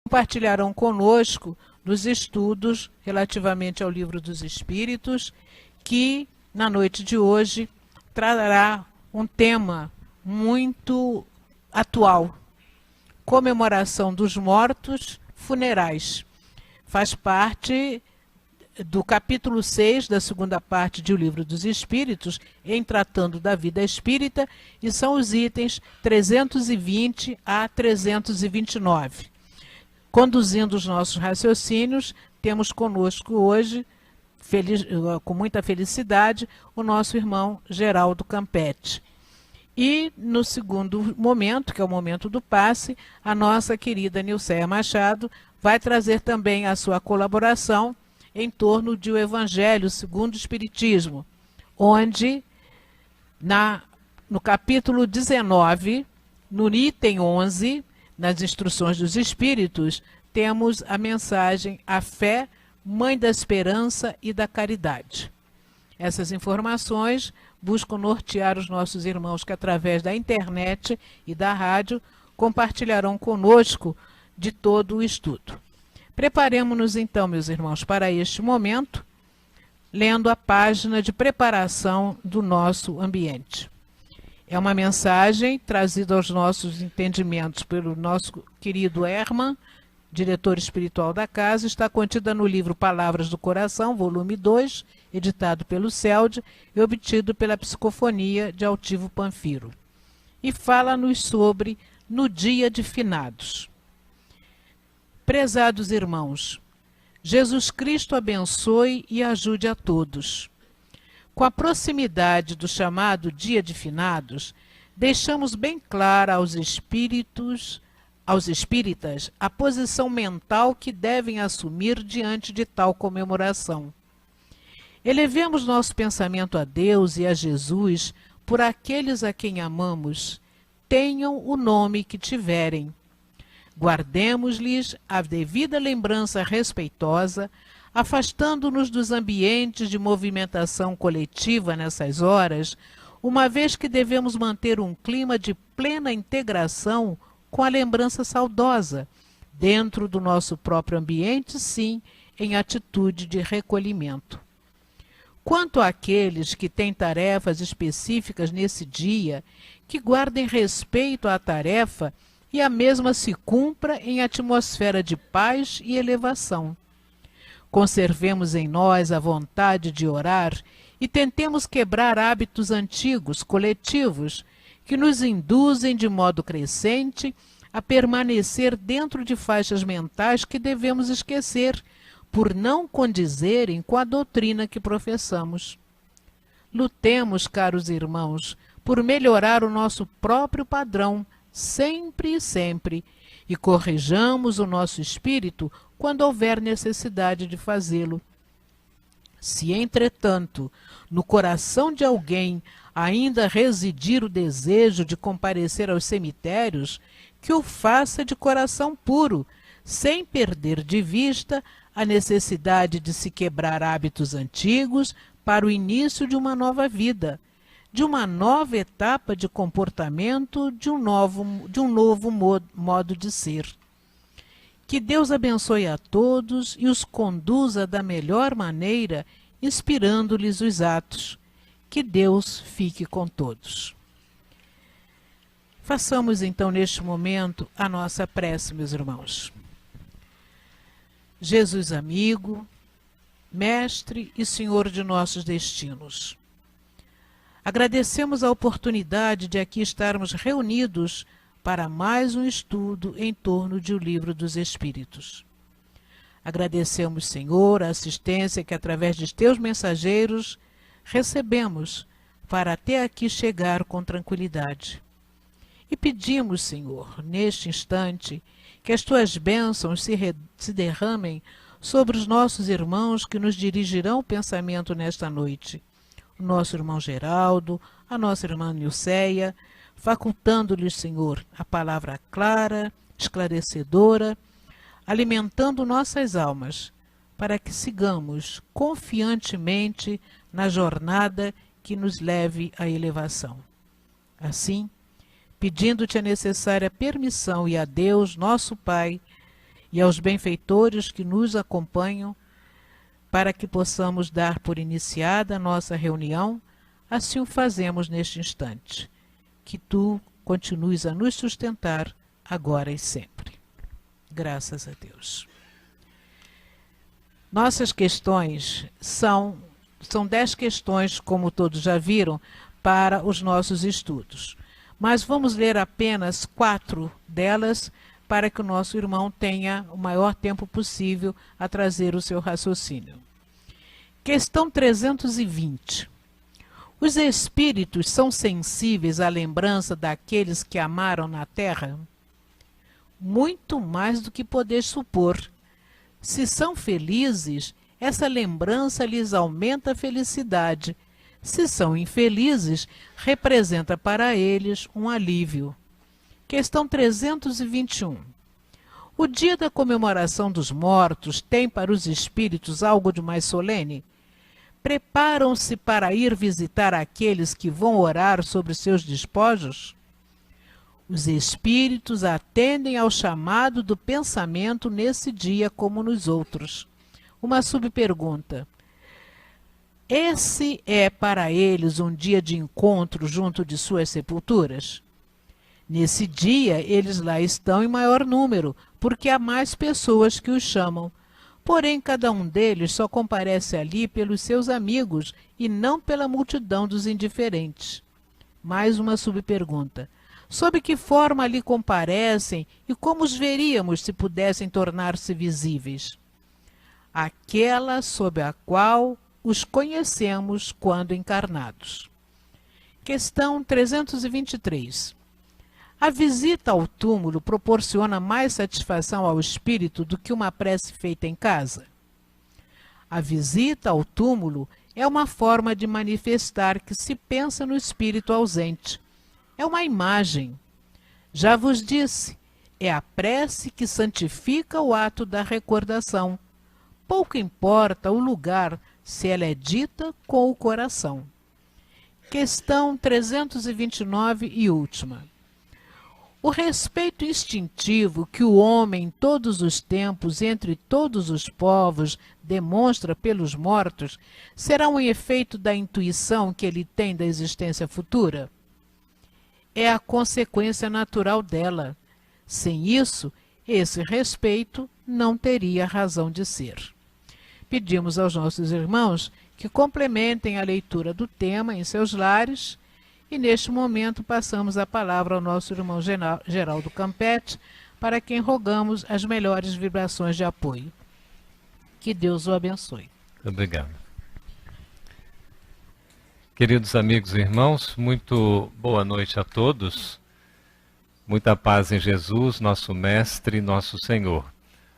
compartilharão conosco dos estudos relativamente ao Livro dos Espíritos, que na noite de hoje trará um tema muito atual: comemoração dos mortos, funerais. Faz parte do capítulo 6 da segunda parte de O Livro dos Espíritos, em tratando da vida espírita, e são os itens 320 a 329. Conduzindo os nossos raciocínios, temos conosco hoje, com muita felicidade, o nosso irmão Geraldo Campetti. E no segundo momento, que é o momento do passe, a nossa querida Nilceia Machado vai trazer também a sua colaboração em torno de O Evangelho segundo o Espiritismo, onde no capítulo 19, no item 11, nas instruções dos Espíritos, temos a mensagem: a fé, mãe da esperança e da caridade. Essas informações buscam nortear os nossos irmãos que, através da internet e da rádio, compartilharão conosco de todo o estudo. Preparemos-nos então, meus irmãos, para este momento, lendo a página de preparação do nosso ambiente. É uma mensagem trazida aos nossos entendimentos pelo nosso querido Herman, diretor espiritual da casa. Está contida no livro Palavras do Coração, volume 2, editado pelo CELD e obtido pela Psicofonia de Altivo Panfiro. E fala-nos sobre No Dia de Finados. Prezados irmãos, Jesus Cristo abençoe e ajude a todos. Com a proximidade do chamado Dia de Finados, deixamos bem clara aos espíritas, a posição mental que devem assumir diante de tal comemoração. Elevemos nosso pensamento a Deus e a Jesus por aqueles a quem amamos, tenham o nome que tiverem. Guardemos-lhes a devida lembrança respeitosa, afastando-nos dos ambientes de movimentação coletiva nessas horas, uma vez que devemos manter um clima de plena integração com a lembrança saudosa, dentro do nosso próprio ambiente, sim, em atitude de recolhimento. Quanto àqueles que têm tarefas específicas nesse dia, que guardem respeito à tarefa e a mesma se cumpra em atmosfera de paz e elevação. Conservemos em nós a vontade de orar e tentemos quebrar hábitos antigos, coletivos, que nos induzem de modo crescente a permanecer dentro de faixas mentais que devemos esquecer, por não condizerem com a doutrina que professamos. Lutemos, caros irmãos, por melhorar o nosso próprio padrão, sempre e sempre, e corrijamos o nosso espírito quando houver necessidade de fazê-lo. Se, entretanto, no coração de alguém ainda residir o desejo de comparecer aos cemitérios, que o faça de coração puro, sem perder de vista a necessidade de se quebrar hábitos antigos para o início de uma nova vida, de uma nova etapa de comportamento, de um novo modo de ser. Que Deus abençoe a todos e os conduza da melhor maneira, inspirando-lhes os atos. Que Deus fique com todos. Façamos então neste momento a nossa prece, meus irmãos. Jesus amigo, Mestre e Senhor de nossos destinos, agradecemos a oportunidade de aqui estarmos reunidos para mais um estudo em torno de O Livro dos Espíritos. Agradecemos, Senhor, a assistência que através de teus mensageiros recebemos para até aqui chegar com tranquilidade. E pedimos, Senhor, neste instante, que as tuas bênçãos se derramem sobre os nossos irmãos que nos dirigirão o pensamento nesta noite. O nosso irmão Geraldo, a nossa irmã Nilceia, facultando-lhes, Senhor, a palavra clara, esclarecedora, alimentando nossas almas, para que sigamos confiantemente na jornada que nos leve à elevação. Assim, pedindo-te a necessária permissão e a Deus, nosso Pai, e aos benfeitores que nos acompanham, para que possamos dar por iniciada a nossa reunião, assim o fazemos neste instante. Que tu continues a nos sustentar agora e sempre. Graças a Deus. Nossas questões são 10 questões, como todos já viram, para os nossos estudos. Mas vamos ler apenas 4 delas para que o nosso irmão tenha o maior tempo possível a trazer o seu raciocínio. Questão 320. Os espíritos são sensíveis à lembrança daqueles que amaram na terra? Muito mais do que poder supor. Se são felizes, essa lembrança lhes aumenta a felicidade. Se são infelizes, representa para eles um alívio. Questão 321. O dia da comemoração dos mortos tem para os espíritos algo de mais solene? Preparam-se para ir visitar aqueles que vão orar sobre seus despojos? Os espíritos atendem ao chamado do pensamento nesse dia como nos outros. Uma subpergunta. Esse é para eles um dia de encontro junto de suas sepulturas? Nesse dia, eles lá estão em maior número, porque há mais pessoas que os chamam. Porém, cada um deles só comparece ali pelos seus amigos e não pela multidão dos indiferentes. Mais uma subpergunta. Sob que forma ali comparecem e como os veríamos se pudessem tornar-se visíveis? Aquela sob a qual os conhecemos quando encarnados. Questão 323. A visita ao túmulo proporciona mais satisfação ao espírito do que uma prece feita em casa? A visita ao túmulo é uma forma de manifestar que se pensa no espírito ausente. É uma imagem. Já vos disse, é a prece que santifica o ato da recordação. Pouco importa o lugar se ela é dita com o coração. Questão 329 e última. O respeito instintivo que o homem em todos os tempos, entre todos os povos, demonstra pelos mortos, será um efeito da intuição que ele tem da existência futura? É a consequência natural dela. Sem isso, esse respeito não teria razão de ser. Pedimos aos nossos irmãos que complementem a leitura do tema em seus lares. E neste momento passamos a palavra ao nosso irmão Geraldo Campete, para quem rogamos as melhores vibrações de apoio. Que Deus o abençoe. Obrigado. Queridos amigos e irmãos, muito boa noite a todos. Muita paz em Jesus, nosso Mestre e nosso Senhor.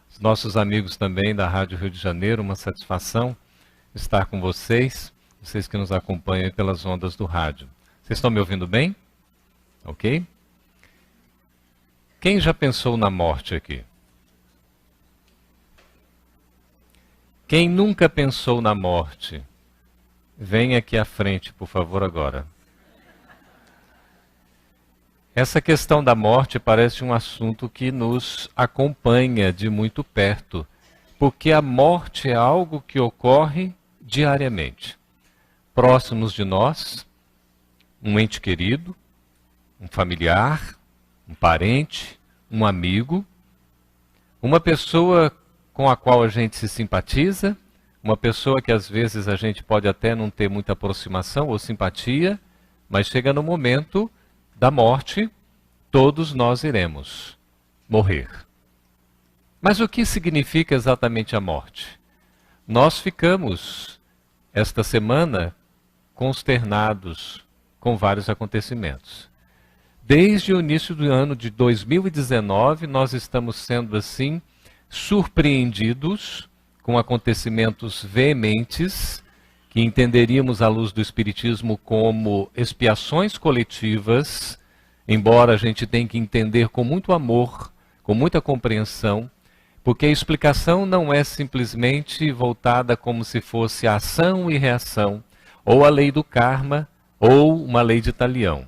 Os nossos amigos também da Rádio Rio de Janeiro, uma satisfação estar com vocês, vocês que nos acompanham pelas ondas do rádio. Vocês estão me ouvindo bem? Ok? Quem já pensou na morte aqui? Quem nunca pensou na morte? Vem aqui à frente, por favor, agora. Essa questão da morte parece um assunto que nos acompanha de muito perto, porque a morte é algo que ocorre diariamente. Próximos de nós, um ente querido, um familiar, um parente, um amigo, uma pessoa com a qual a gente se simpatiza, uma pessoa que às vezes a gente pode até não ter muita aproximação ou simpatia, mas chega no momento da morte, todos nós iremos morrer. Mas o que significa exatamente a morte? Nós ficamos, esta semana, consternados com vários acontecimentos. Desde o início do ano de 2019, nós estamos sendo assim surpreendidos com acontecimentos veementes que entenderíamos à luz do Espiritismo como expiações coletivas, embora a gente tenha que entender com muito amor, com muita compreensão, porque a explicação não é simplesmente voltada como se fosse a ação e reação, ou a lei do karma, ou uma lei de Talião.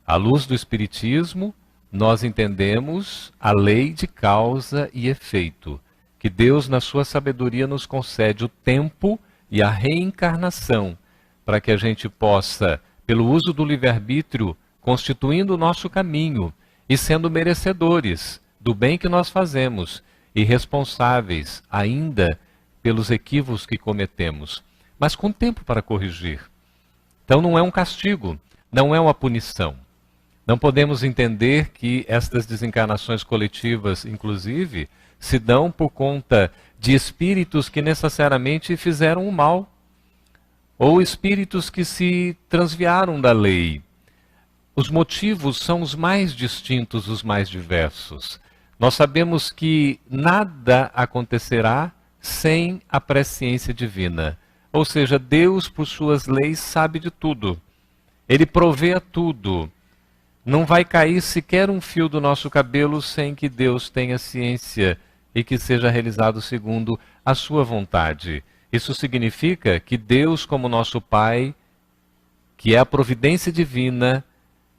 À luz do Espiritismo, nós entendemos a lei de causa e efeito, que Deus, na sua sabedoria, nos concede o tempo e a reencarnação, para que a gente possa, pelo uso do livre-arbítrio, constituindo o nosso caminho e sendo merecedores do bem que nós fazemos e responsáveis ainda pelos equívocos que cometemos, mas com tempo para corrigir. Então não é um castigo, não é uma punição. Não podemos entender que estas desencarnações coletivas, inclusive, se dão por conta de espíritos que necessariamente fizeram o mal, ou espíritos que se transviaram da lei. Os motivos são os mais distintos, os mais diversos. Nós sabemos que nada acontecerá sem a presciência divina. Ou seja, Deus, por suas leis, sabe de tudo. Ele provê a tudo. Não vai cair sequer um fio do nosso cabelo sem que Deus tenha ciência e que seja realizado segundo a sua vontade. Isso significa que Deus, como nosso Pai, que é a providência divina,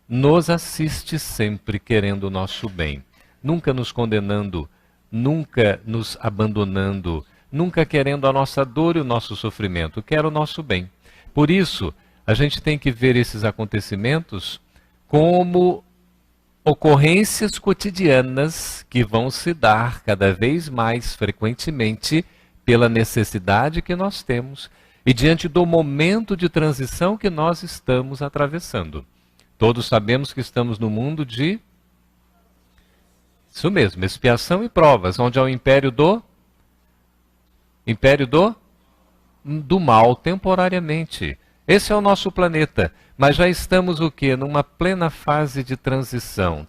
nos assiste sempre querendo o nosso bem. Nunca nos condenando, nunca nos abandonando, nunca querendo a nossa dor e o nosso sofrimento, quer o nosso bem. Por isso, a gente tem que ver esses acontecimentos como ocorrências cotidianas que vão se dar cada vez mais frequentemente pela necessidade que nós temos e diante do momento de transição que nós estamos atravessando. Todos sabemos que estamos no mundo de... Isso mesmo, expiação e provas, onde é o império do mal temporariamente. Esse é o nosso planeta, mas já estamos o quê? Numa plena fase de transição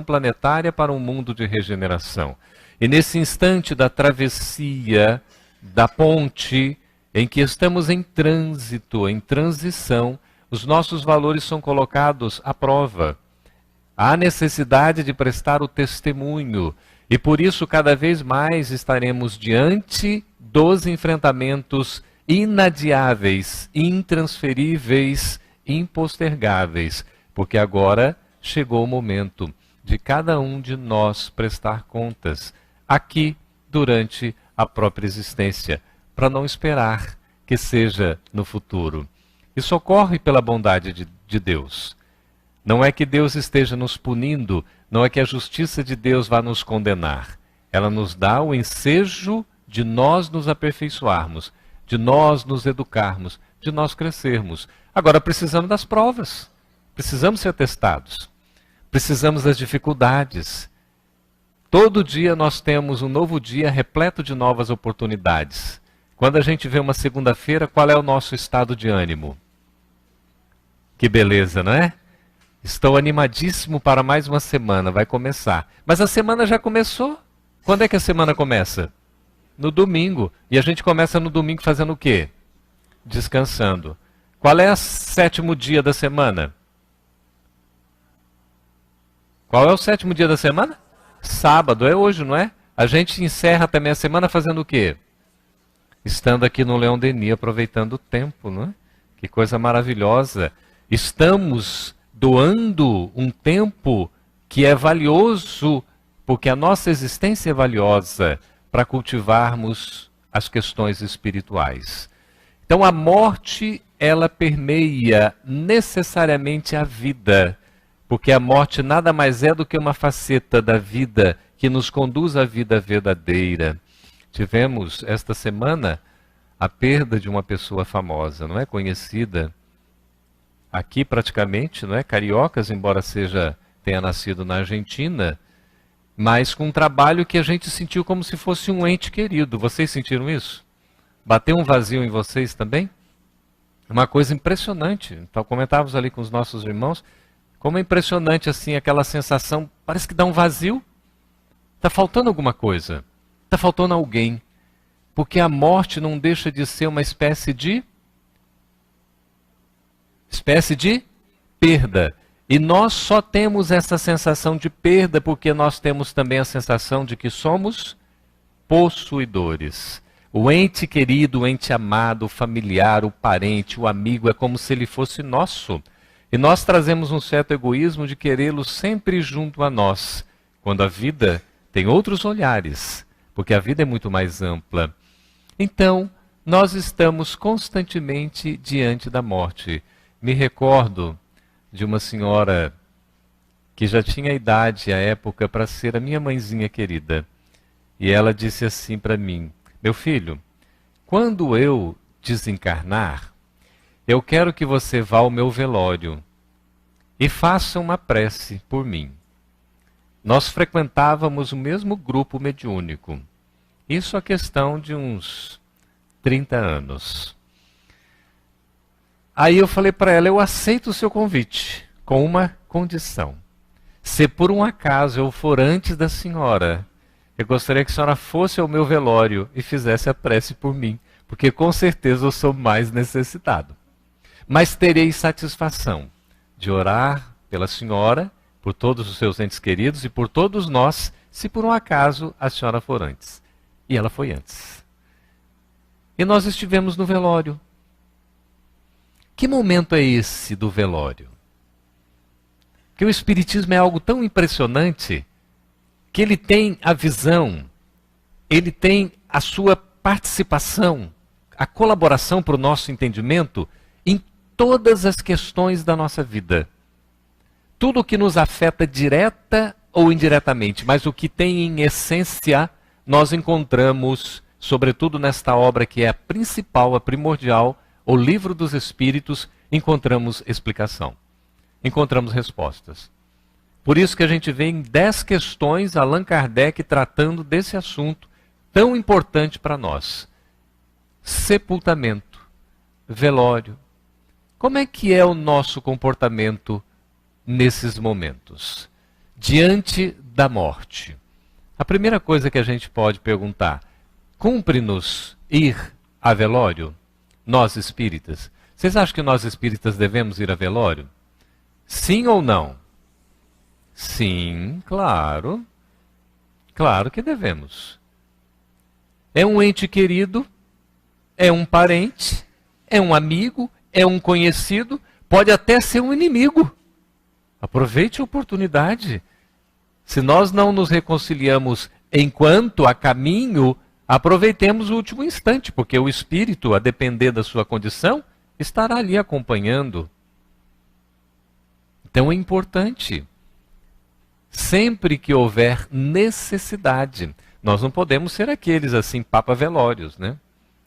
planetária para um mundo de regeneração. E nesse instante da travessia, da ponte, em que estamos em trânsito, em transição, os nossos valores são colocados à prova. Há necessidade de prestar o testemunho e por isso cada vez mais estaremos diante dos enfrentamentos inadiáveis, intransferíveis, impostergáveis, porque agora chegou o momento de cada um de nós prestar contas aqui durante a própria existência, para não esperar que seja no futuro. Isso ocorre pela bondade de Deus. Não é que Deus esteja nos punindo, não é que a justiça de Deus vá nos condenar. Ela nos dá o ensejo de nós nos aperfeiçoarmos, de nós nos educarmos, de nós crescermos. Agora precisamos das provas, precisamos ser testados, precisamos das dificuldades. Todo dia nós temos um novo dia repleto de novas oportunidades. Quando a gente vê uma segunda-feira, qual é o nosso estado de ânimo? Que beleza, não é? Estou animadíssimo para mais uma semana, vai começar. Mas a semana já começou. Quando é que a semana começa? No domingo. E a gente começa no domingo fazendo o quê? Descansando. Qual é o 7º dia da semana? Qual é o 7º dia da semana? Sábado, é hoje, não é? A gente encerra também a semana fazendo o quê? Estando aqui no Leão Denis, aproveitando o tempo, não é? Que coisa maravilhosa. Estamos doando um tempo que é valioso, porque a nossa existência é valiosa para cultivarmos as questões espirituais. Então a morte, ela permeia necessariamente a vida, porque a morte nada mais é do que uma faceta da vida que nos conduz à vida verdadeira. Tivemos esta semana a perda de uma pessoa famosa, não é? Conhecida aqui praticamente, não é? Cariocas, embora tenha nascido na Argentina, mas com um trabalho que a gente sentiu como se fosse um ente querido. Vocês sentiram isso? Bateu um vazio em vocês também? Uma coisa impressionante. Então comentávamos ali com os nossos irmãos, como é impressionante assim aquela sensação, parece que dá um vazio. Está faltando alguma coisa. Está faltando alguém. Porque a morte não deixa de ser uma espécie de perda. E nós só temos essa sensação de perda porque nós temos também a sensação de que somos possuidores. O ente querido, o ente amado, o familiar, o parente, o amigo, é como se ele fosse nosso. E nós trazemos um certo egoísmo de querê-lo sempre junto a nós, quando a vida tem outros olhares, porque a vida é muito mais ampla. Então, nós estamos constantemente diante da morte. Me recordo de uma senhora que já tinha idade à época para ser a minha mãezinha querida. E ela disse assim para mim: meu filho, quando eu desencarnar, eu quero que você vá ao meu velório e faça uma prece por mim. Nós frequentávamos o mesmo grupo mediúnico. Isso a questão de uns 30 anos. Aí eu falei para ela: eu aceito o seu convite, com uma condição. Se por um acaso eu for antes da senhora, eu gostaria que a senhora fosse ao meu velório e fizesse a prece por mim, porque com certeza eu sou mais necessitado. Mas terei satisfação de orar pela senhora, por todos os seus entes queridos e por todos nós, se por um acaso a senhora for antes. E ela foi antes. E nós estivemos no velório. Que momento é esse do velório? Porque o Espiritismo é algo tão impressionante que ele tem a visão, ele tem a sua participação, a colaboração para o nosso entendimento em todas as questões da nossa vida. Tudo o que nos afeta direta ou indiretamente, mas o que tem em essência, nós encontramos, sobretudo nesta obra que é a principal, a primordial, o Livro dos Espíritos, encontramos explicação, encontramos respostas. Por isso que a gente vê em 10 questões Allan Kardec tratando desse assunto tão importante para nós. Sepultamento, velório. Como é que é o nosso comportamento nesses momentos, diante da morte? A primeira coisa que a gente pode perguntar: cumpre-nos ir a velório? Nós espíritas. Vocês acham que nós espíritas devemos ir a velório? Sim ou não? Sim, claro. Claro que devemos. É um ente querido, é um parente, é um amigo, é um conhecido, pode até ser um inimigo. Aproveite a oportunidade. Se nós não nos reconciliamos enquanto a caminho, aproveitemos o último instante, porque o espírito, a depender da sua condição, estará ali acompanhando. Então é importante. Sempre que houver necessidade, nós não podemos ser aqueles assim, papa velórios, né?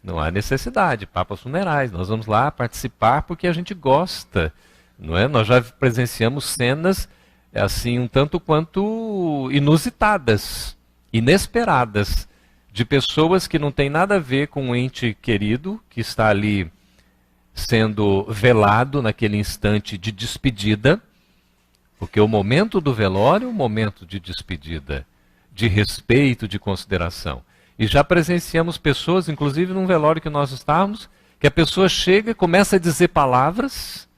Não há necessidade, papas funerais. Nós vamos lá participar porque a gente gosta, não é? Nós já presenciamos cenas assim um tanto quanto inusitadas, inesperadas, de pessoas que não têm nada a ver com um ente querido que está ali sendo velado naquele instante de despedida, porque o momento do velório é um momento de despedida, de respeito, de consideração. E já presenciamos pessoas, inclusive num velório que nós estávamos, que a pessoa chega, começa a dizer palavras,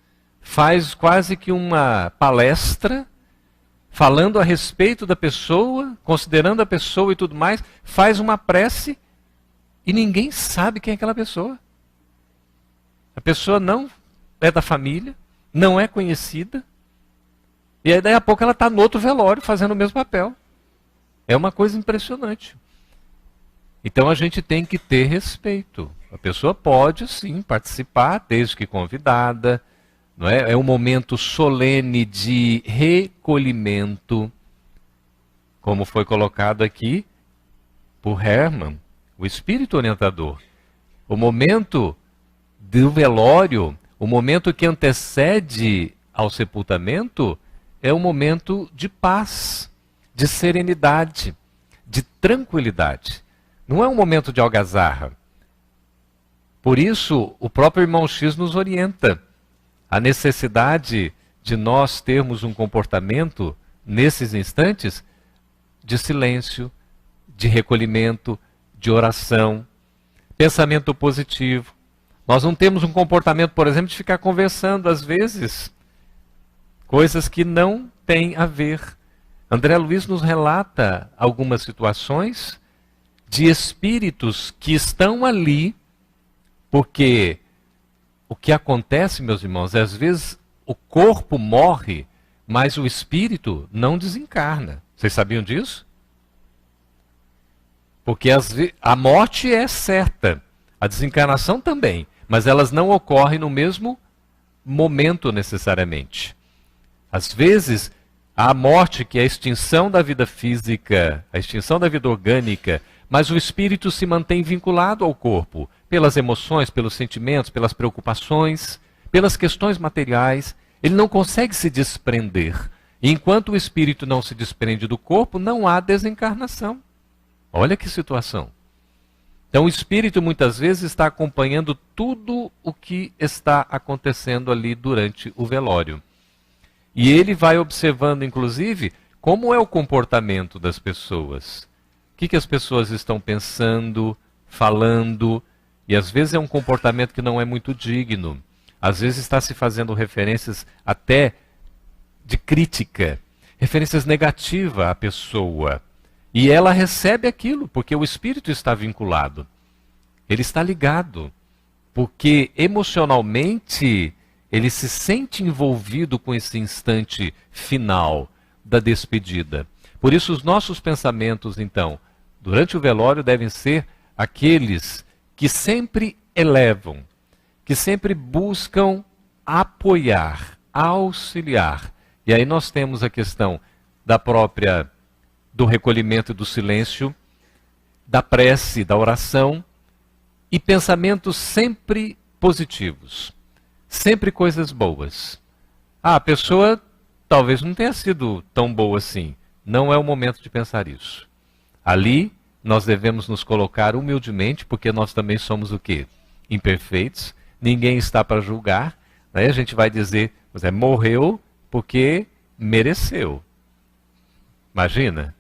faz quase que uma palestra, falando a respeito da pessoa, considerando a pessoa e tudo mais, faz uma prece e ninguém sabe quem é aquela pessoa. A pessoa não é da família, não é conhecida, e aí daí a pouco ela está no outro velório fazendo o mesmo papel. É uma coisa impressionante. Então a gente tem que ter respeito. A pessoa pode sim participar, desde que convidada. Não é? É um momento solene de recolhimento, como foi colocado aqui por Hermann, o espírito orientador. O momento do velório, o momento que antecede ao sepultamento, é um momento de paz, de serenidade, de tranquilidade. Não é um momento de algazarra. Por isso, o próprio irmão X nos orienta a necessidade de nós termos um comportamento, nesses instantes, de silêncio, de recolhimento, de oração, pensamento positivo. Nós não temos um comportamento, por exemplo, de ficar conversando, às vezes, coisas que não têm a ver. André Luiz nos relata algumas situações de espíritos que estão ali, porque o que acontece, meus irmãos, é às vezes o corpo morre, mas o espírito não desencarna. Vocês sabiam disso? Porque a morte é certa, a desencarnação também, mas elas não ocorrem no mesmo momento necessariamente. Às vezes, a morte, que é a extinção da vida física, a extinção da vida orgânica, mas o espírito se mantém vinculado ao corpo, pelas emoções, pelos sentimentos, pelas preocupações, pelas questões materiais. Ele não consegue se desprender. E enquanto o espírito não se desprende do corpo, não há desencarnação. Olha que situação. Então o espírito muitas vezes está acompanhando tudo o que está acontecendo ali durante o velório. E ele vai observando, inclusive, como é o comportamento das pessoas. O que as pessoas estão pensando, falando, e às vezes é um comportamento que não é muito digno. Às vezes está se fazendo referências até de crítica, referências negativas à pessoa. E ela recebe aquilo, porque o espírito está vinculado. Ele está ligado, porque emocionalmente ele se sente envolvido com esse instante final da despedida. Por isso os nossos pensamentos, então, durante o velório devem ser aqueles que sempre elevam, que sempre buscam apoiar, auxiliar. E aí nós temos a questão do recolhimento e do silêncio, da prece, da oração, e pensamentos sempre positivos, sempre coisas boas. A pessoa talvez não tenha sido tão boa assim. Não é o momento de pensar isso. Ali nós devemos nos colocar humildemente, porque nós também somos o quê? Imperfeitos. Ninguém está para julgar. Né? A gente vai dizer, morreu porque mereceu. Imagina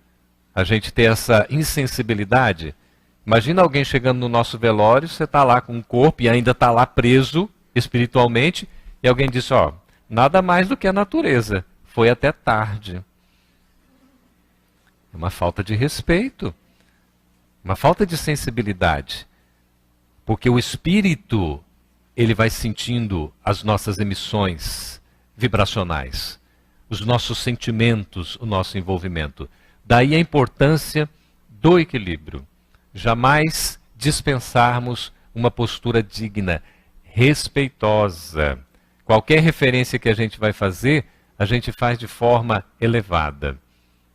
a gente ter essa insensibilidade. Imagina alguém chegando no nosso velório, você está lá com o corpo e ainda está lá preso espiritualmente, e alguém diz, nada mais do que a natureza. Foi até tarde. É uma falta de respeito, uma falta de sensibilidade. Porque o espírito, ele vai sentindo as nossas emissões vibracionais, os nossos sentimentos, o nosso envolvimento. Daí a importância do equilíbrio. Jamais dispensarmos uma postura digna, respeitosa. Qualquer referência que a gente vai fazer, a gente faz de forma elevada.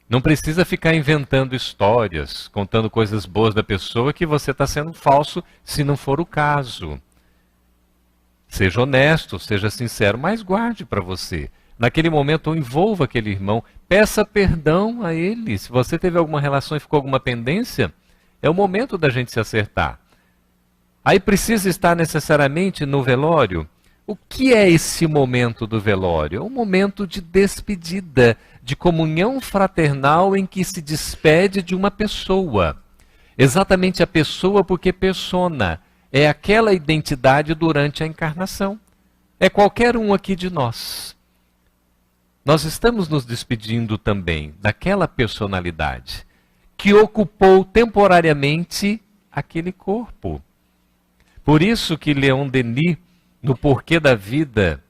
Não precisa ficar inventando histórias, contando coisas boas da pessoa que você está sendo falso, se não for o caso. Seja honesto, seja sincero, mas guarde para você. Naquele momento, envolva aquele irmão, peça perdão a ele. Se você teve alguma relação e ficou alguma pendência, é o momento da gente se acertar. Aí precisa estar necessariamente no velório. O que é esse momento do velório? É um momento de despedida, de comunhão fraternal em que se despede de uma pessoa. Exatamente a pessoa, porque persona é aquela identidade durante a encarnação. É qualquer um aqui de nós. Nós estamos nos despedindo também daquela personalidade que ocupou temporariamente aquele corpo. Por isso que Leon Denis, no Porquê da Vida,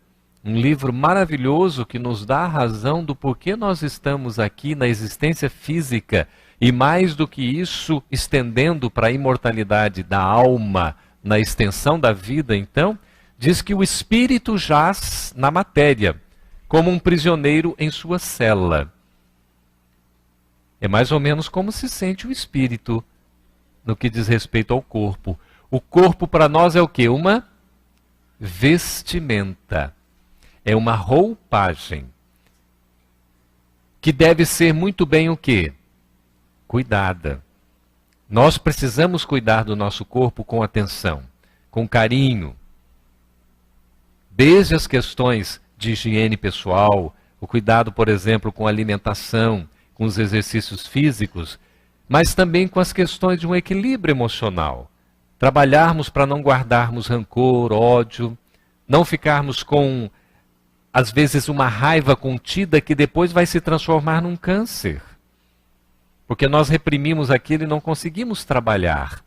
um livro maravilhoso que nos dá a razão do porquê nós estamos aqui na existência física, e mais do que isso, estendendo para a imortalidade da alma, na extensão da vida, então, diz que o espírito jaz na matéria, como um prisioneiro em sua cela. É mais ou menos como se sente o espírito no que diz respeito ao corpo. O corpo para nós é o quê? Uma vestimenta. É uma roupagem. Que deve ser muito bem o quê? Cuidada. Nós precisamos cuidar do nosso corpo com atenção, com carinho. Desde as questões de higiene pessoal, o cuidado, por exemplo, com a alimentação, com os exercícios físicos, mas também com as questões de um equilíbrio emocional. Trabalharmos para não guardarmos rancor, ódio, não ficarmos com, às vezes, uma raiva contida que depois vai se transformar num câncer. Porque nós reprimimos aquilo e não conseguimos trabalhar.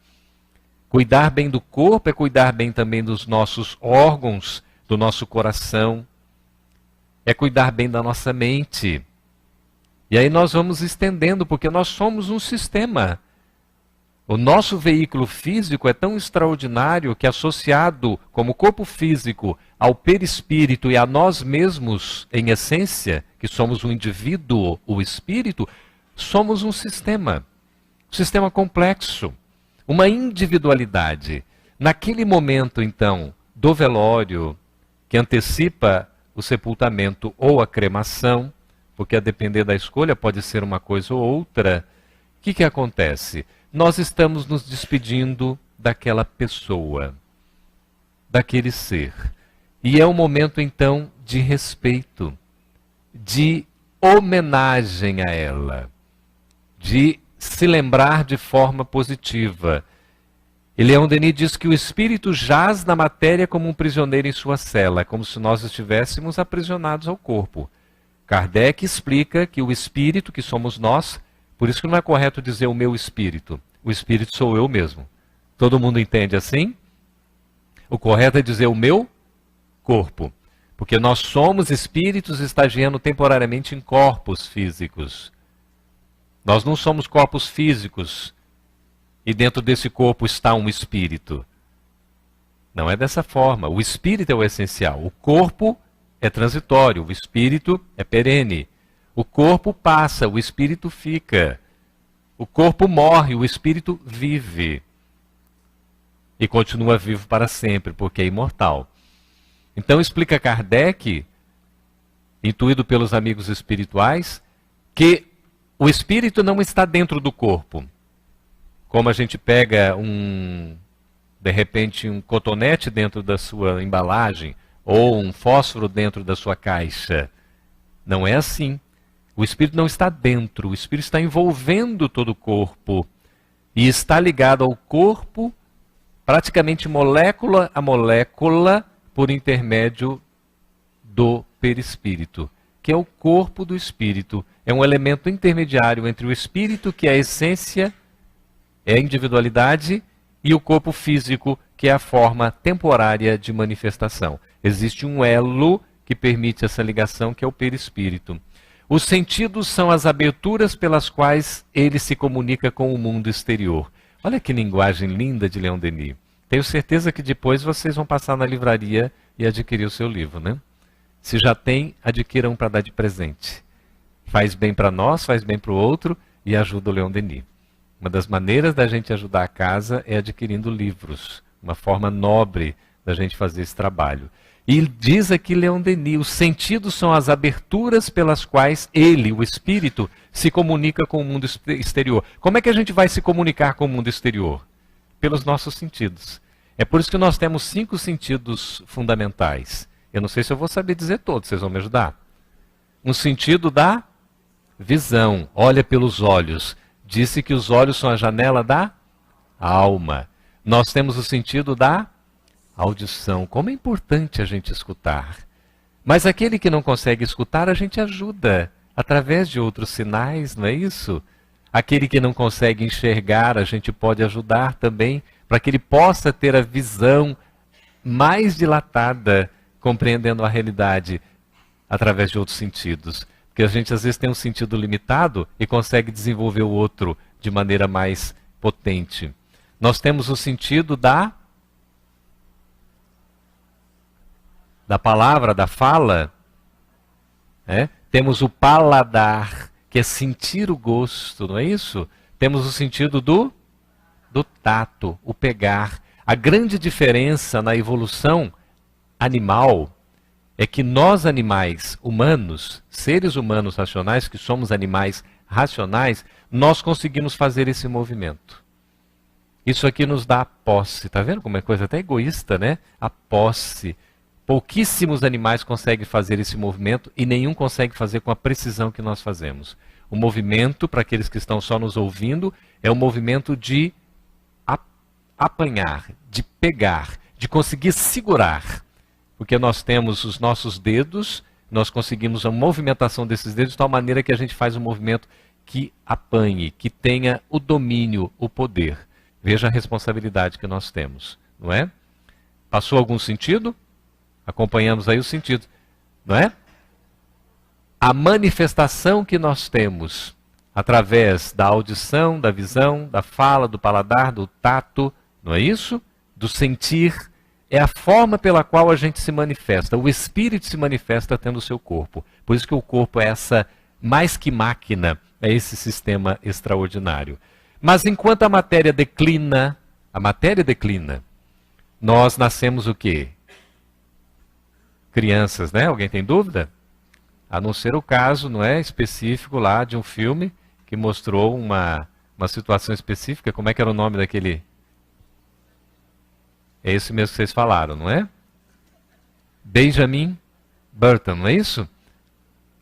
Cuidar bem do corpo é cuidar bem também dos nossos órgãos, do nosso coração. é cuidar bem da nossa mente. E aí nós vamos estendendo, porque nós somos um sistema. O nosso veículo físico é tão extraordinário que, associado como corpo físico ao perispírito e a nós mesmos, em essência, que somos um indivíduo, o espírito, somos um sistema complexo, uma individualidade. Naquele momento, então, do velório, que antecipa o sepultamento ou a cremação, porque a depender da escolha pode ser uma coisa ou outra, o que acontece? Nós estamos nos despedindo daquela pessoa, daquele ser. E é um momento, então, de respeito, de homenagem a ela, de se lembrar de forma positiva. E Leon Denis diz que o espírito jaz na matéria como um prisioneiro em sua cela, como se nós estivéssemos aprisionados ao corpo. Kardec explica que o espírito, que somos nós, por isso que não é correto dizer o meu espírito. O espírito sou eu mesmo. Todo mundo entende assim? O correto é dizer o meu corpo. Porque nós somos espíritos estagiando temporariamente em corpos físicos. Nós não somos corpos físicos e dentro desse corpo está um espírito. Não é dessa forma. O espírito é o essencial. O corpo é transitório, o espírito é perene. O corpo passa, o espírito fica. O corpo morre, o espírito vive. E continua vivo para sempre, porque é imortal. Então explica Kardec, intuído pelos amigos espirituais, que o espírito não está dentro do corpo. Como a gente pega de repente, um cotonete dentro da sua embalagem, ou um fósforo dentro da sua caixa. Não é assim. O espírito não está dentro, o espírito está envolvendo todo o corpo. E está ligado ao corpo, praticamente molécula a molécula, por intermédio do perispírito, que é o corpo do espírito. É um elemento intermediário entre o espírito, que é a essência, é a individualidade, e o corpo físico, que é a forma temporária de manifestação. Existe um elo que permite essa ligação, que é o perispírito. Os sentidos são as aberturas pelas quais ele se comunica com o mundo exterior. Olha que linguagem linda de Leon Denis. Tenho certeza que depois vocês vão passar na livraria e adquirir o seu livro, né? Se já tem, adquiram para dar de presente. Faz bem para nós, faz bem para o outro e ajuda o Leon Denis. Uma das maneiras da gente ajudar a casa é adquirindo livros. Uma forma nobre da gente fazer esse trabalho. E diz aqui Leon Denis, os sentidos são as aberturas pelas quais ele, o espírito, se comunica com o mundo exterior. Como é que a gente vai se comunicar com o mundo exterior? Pelos nossos sentidos. É por isso que nós temos 5 sentidos fundamentais. Eu não sei se eu vou saber dizer todos, vocês vão me ajudar? Um sentido da visão, olha pelos olhos. Disse que os olhos são a janela da alma. Nós temos o sentido da audição. Como é importante a gente escutar. Mas aquele que não consegue escutar, a gente ajuda através de outros sinais, não é isso? Aquele que não consegue enxergar, a gente pode ajudar também para que ele possa ter a visão mais dilatada, compreendendo a realidade através de outros sentidos. Porque a gente às vezes tem um sentido limitado e consegue desenvolver o outro de maneira mais potente. Nós temos o sentido da palavra, da fala. Temos o paladar, que é sentir o gosto, não é isso? Temos o sentido do tato, o pegar. A grande diferença na evolução animal é que nós animais humanos, seres humanos racionais, que somos animais racionais, nós conseguimos fazer esse movimento. Isso aqui nos dá a posse. Está vendo como é coisa até egoísta, né? A posse. Pouquíssimos animais conseguem fazer esse movimento e nenhum consegue fazer com a precisão que nós fazemos. O movimento, para aqueles que estão só nos ouvindo, é o movimento de apanhar, de pegar, de conseguir segurar. Porque nós temos os nossos dedos, nós conseguimos a movimentação desses dedos de tal maneira que a gente faz um movimento que apanhe, que tenha o domínio, o poder. Veja a responsabilidade que nós temos, não é? Passou algum sentido? Acompanhamos aí o sentido, não é? a manifestação que nós temos através da audição, da visão, da fala, do paladar, do tato, não é isso? Do sentir, é a forma pela qual a gente se manifesta. O espírito se manifesta tendo o seu corpo. Por isso que o corpo é essa, mais que máquina, é esse sistema extraordinário. Mas enquanto a matéria declina, nós nascemos o quê? Crianças, né? Alguém tem dúvida? A não ser o caso, não é, específico lá de um filme que mostrou uma situação específica. Como é que era o nome daquele? É esse mesmo que vocês falaram, não é? Benjamin Button, não é isso?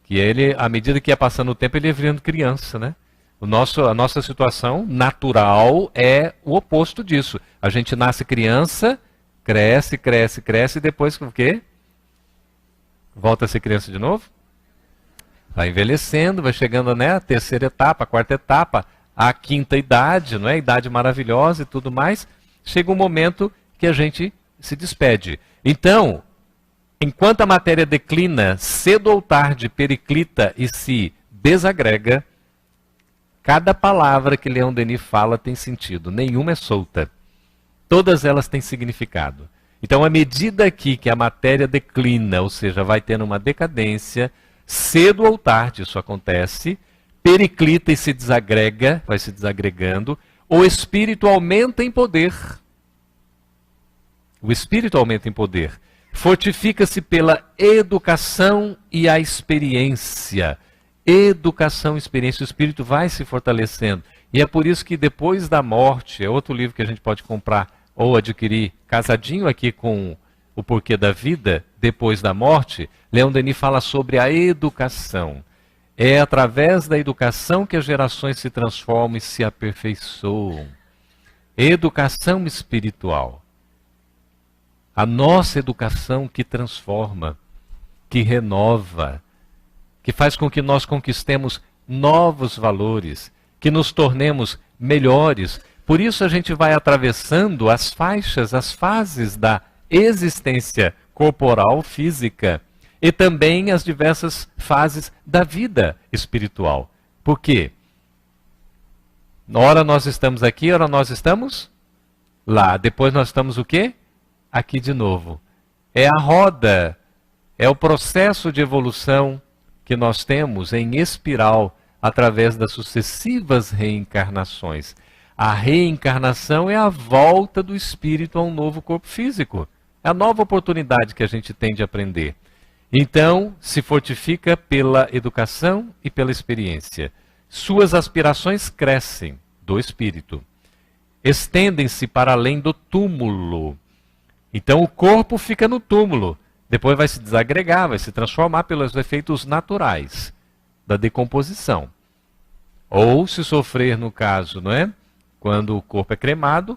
Que ele, à medida que ia passando o tempo, ele ia virando criança, né? A nossa situação natural é o oposto disso. A gente nasce criança, cresce, cresce, cresce, e depois o quê? Volta a ser criança de novo? Vai envelhecendo, vai chegando, né, a terceira etapa, a quarta etapa, a quinta idade, não é? Idade maravilhosa e tudo mais. Chega um momento que a gente se despede. Então, enquanto a matéria declina, cedo ou tarde periclita e se desagrega, cada palavra que Leon Denis fala tem sentido, nenhuma é solta. Todas elas têm significado. Então, à medida aqui que a matéria declina, ou seja, vai tendo uma decadência, cedo ou tarde isso acontece, periclita e se desagrega, vai se desagregando, o espírito aumenta em poder. O espírito aumenta em poder. Fortifica-se pela educação e a experiência. Educação e experiência, o espírito vai se fortalecendo. E é por isso que depois da morte, é outro livro que a gente pode comprar ou adquirir, casadinho aqui com O Porquê da Vida, depois da morte, Leon Denis fala sobre a educação. É através da educação que as gerações se transformam e se aperfeiçoam. Educação espiritual. A nossa educação que transforma, que renova, que faz com que nós conquistemos novos valores, que nos tornemos melhores. Por isso a gente vai atravessando as faixas, as fases da existência corporal, física, e também as diversas fases da vida espiritual. Por quê? Ora nós estamos aqui, ora nós estamos lá. Depois nós estamos o quê? Aqui de novo. É a roda, é o processo de evolução que nós temos em espiral através das sucessivas reencarnações. A reencarnação é a volta do espírito a um novo corpo físico. É a nova oportunidade que a gente tem de aprender. Então, se fortifica pela educação e pela experiência. Suas aspirações crescem do espírito. Estendem-se para além do túmulo. Então, o corpo fica no túmulo. Depois vai se desagregar, vai se transformar pelos efeitos naturais da decomposição. Ou, se sofrer no caso, não é? Quando o corpo é cremado,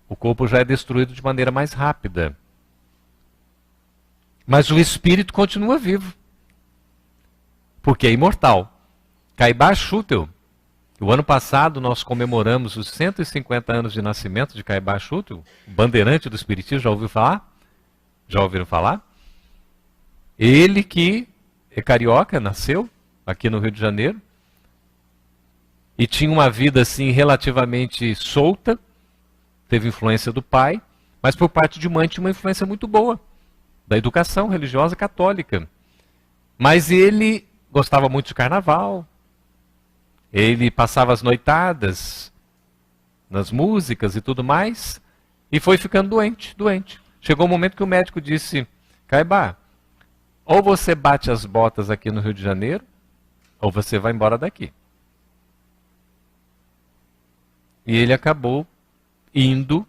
o corpo já é destruído de maneira mais rápida. Mas o espírito continua vivo, porque é imortal. Caibar Schutel, o ano passado nós comemoramos os 150 anos de nascimento de Caibar Schutel, bandeirante do espiritismo, já ouviu falar? Já ouviram falar? Ele que é carioca, nasceu aqui no Rio de Janeiro, e tinha uma vida assim relativamente solta, teve influência do pai, mas por parte de mãe tinha uma influência muito boa da educação religiosa católica. Mas ele gostava muito de carnaval, ele passava as noitadas nas músicas e tudo mais, e foi ficando doente. Chegou um momento que o médico disse: Caibar, ou você bate as botas aqui no Rio de Janeiro, ou você vai embora daqui. E ele acabou indo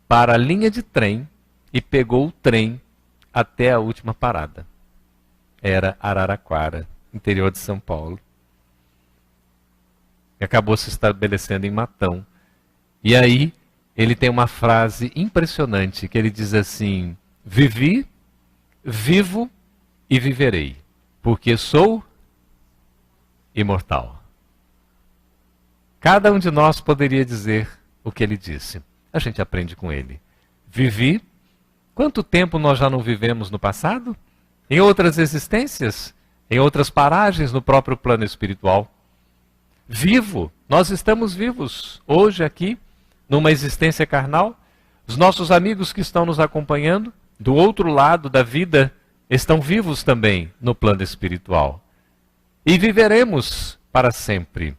para a linha de trem e pegou o trem até a última parada. Era Araraquara, interior de São Paulo. E acabou se estabelecendo em Matão. E aí ele tem uma frase impressionante, que ele diz assim: vivi, vivo e viverei, porque sou imortal. Cada um de nós poderia dizer o que ele disse. A gente aprende com ele. Vivi. Quanto tempo nós já não vivemos no passado? Em outras existências? em outras paragens no próprio plano espiritual. Vivo, nós estamos vivos hoje aqui, numa existência carnal. Os nossos amigos que estão nos acompanhando do outro lado da vida estão vivos também no plano espiritual. E viveremos para sempre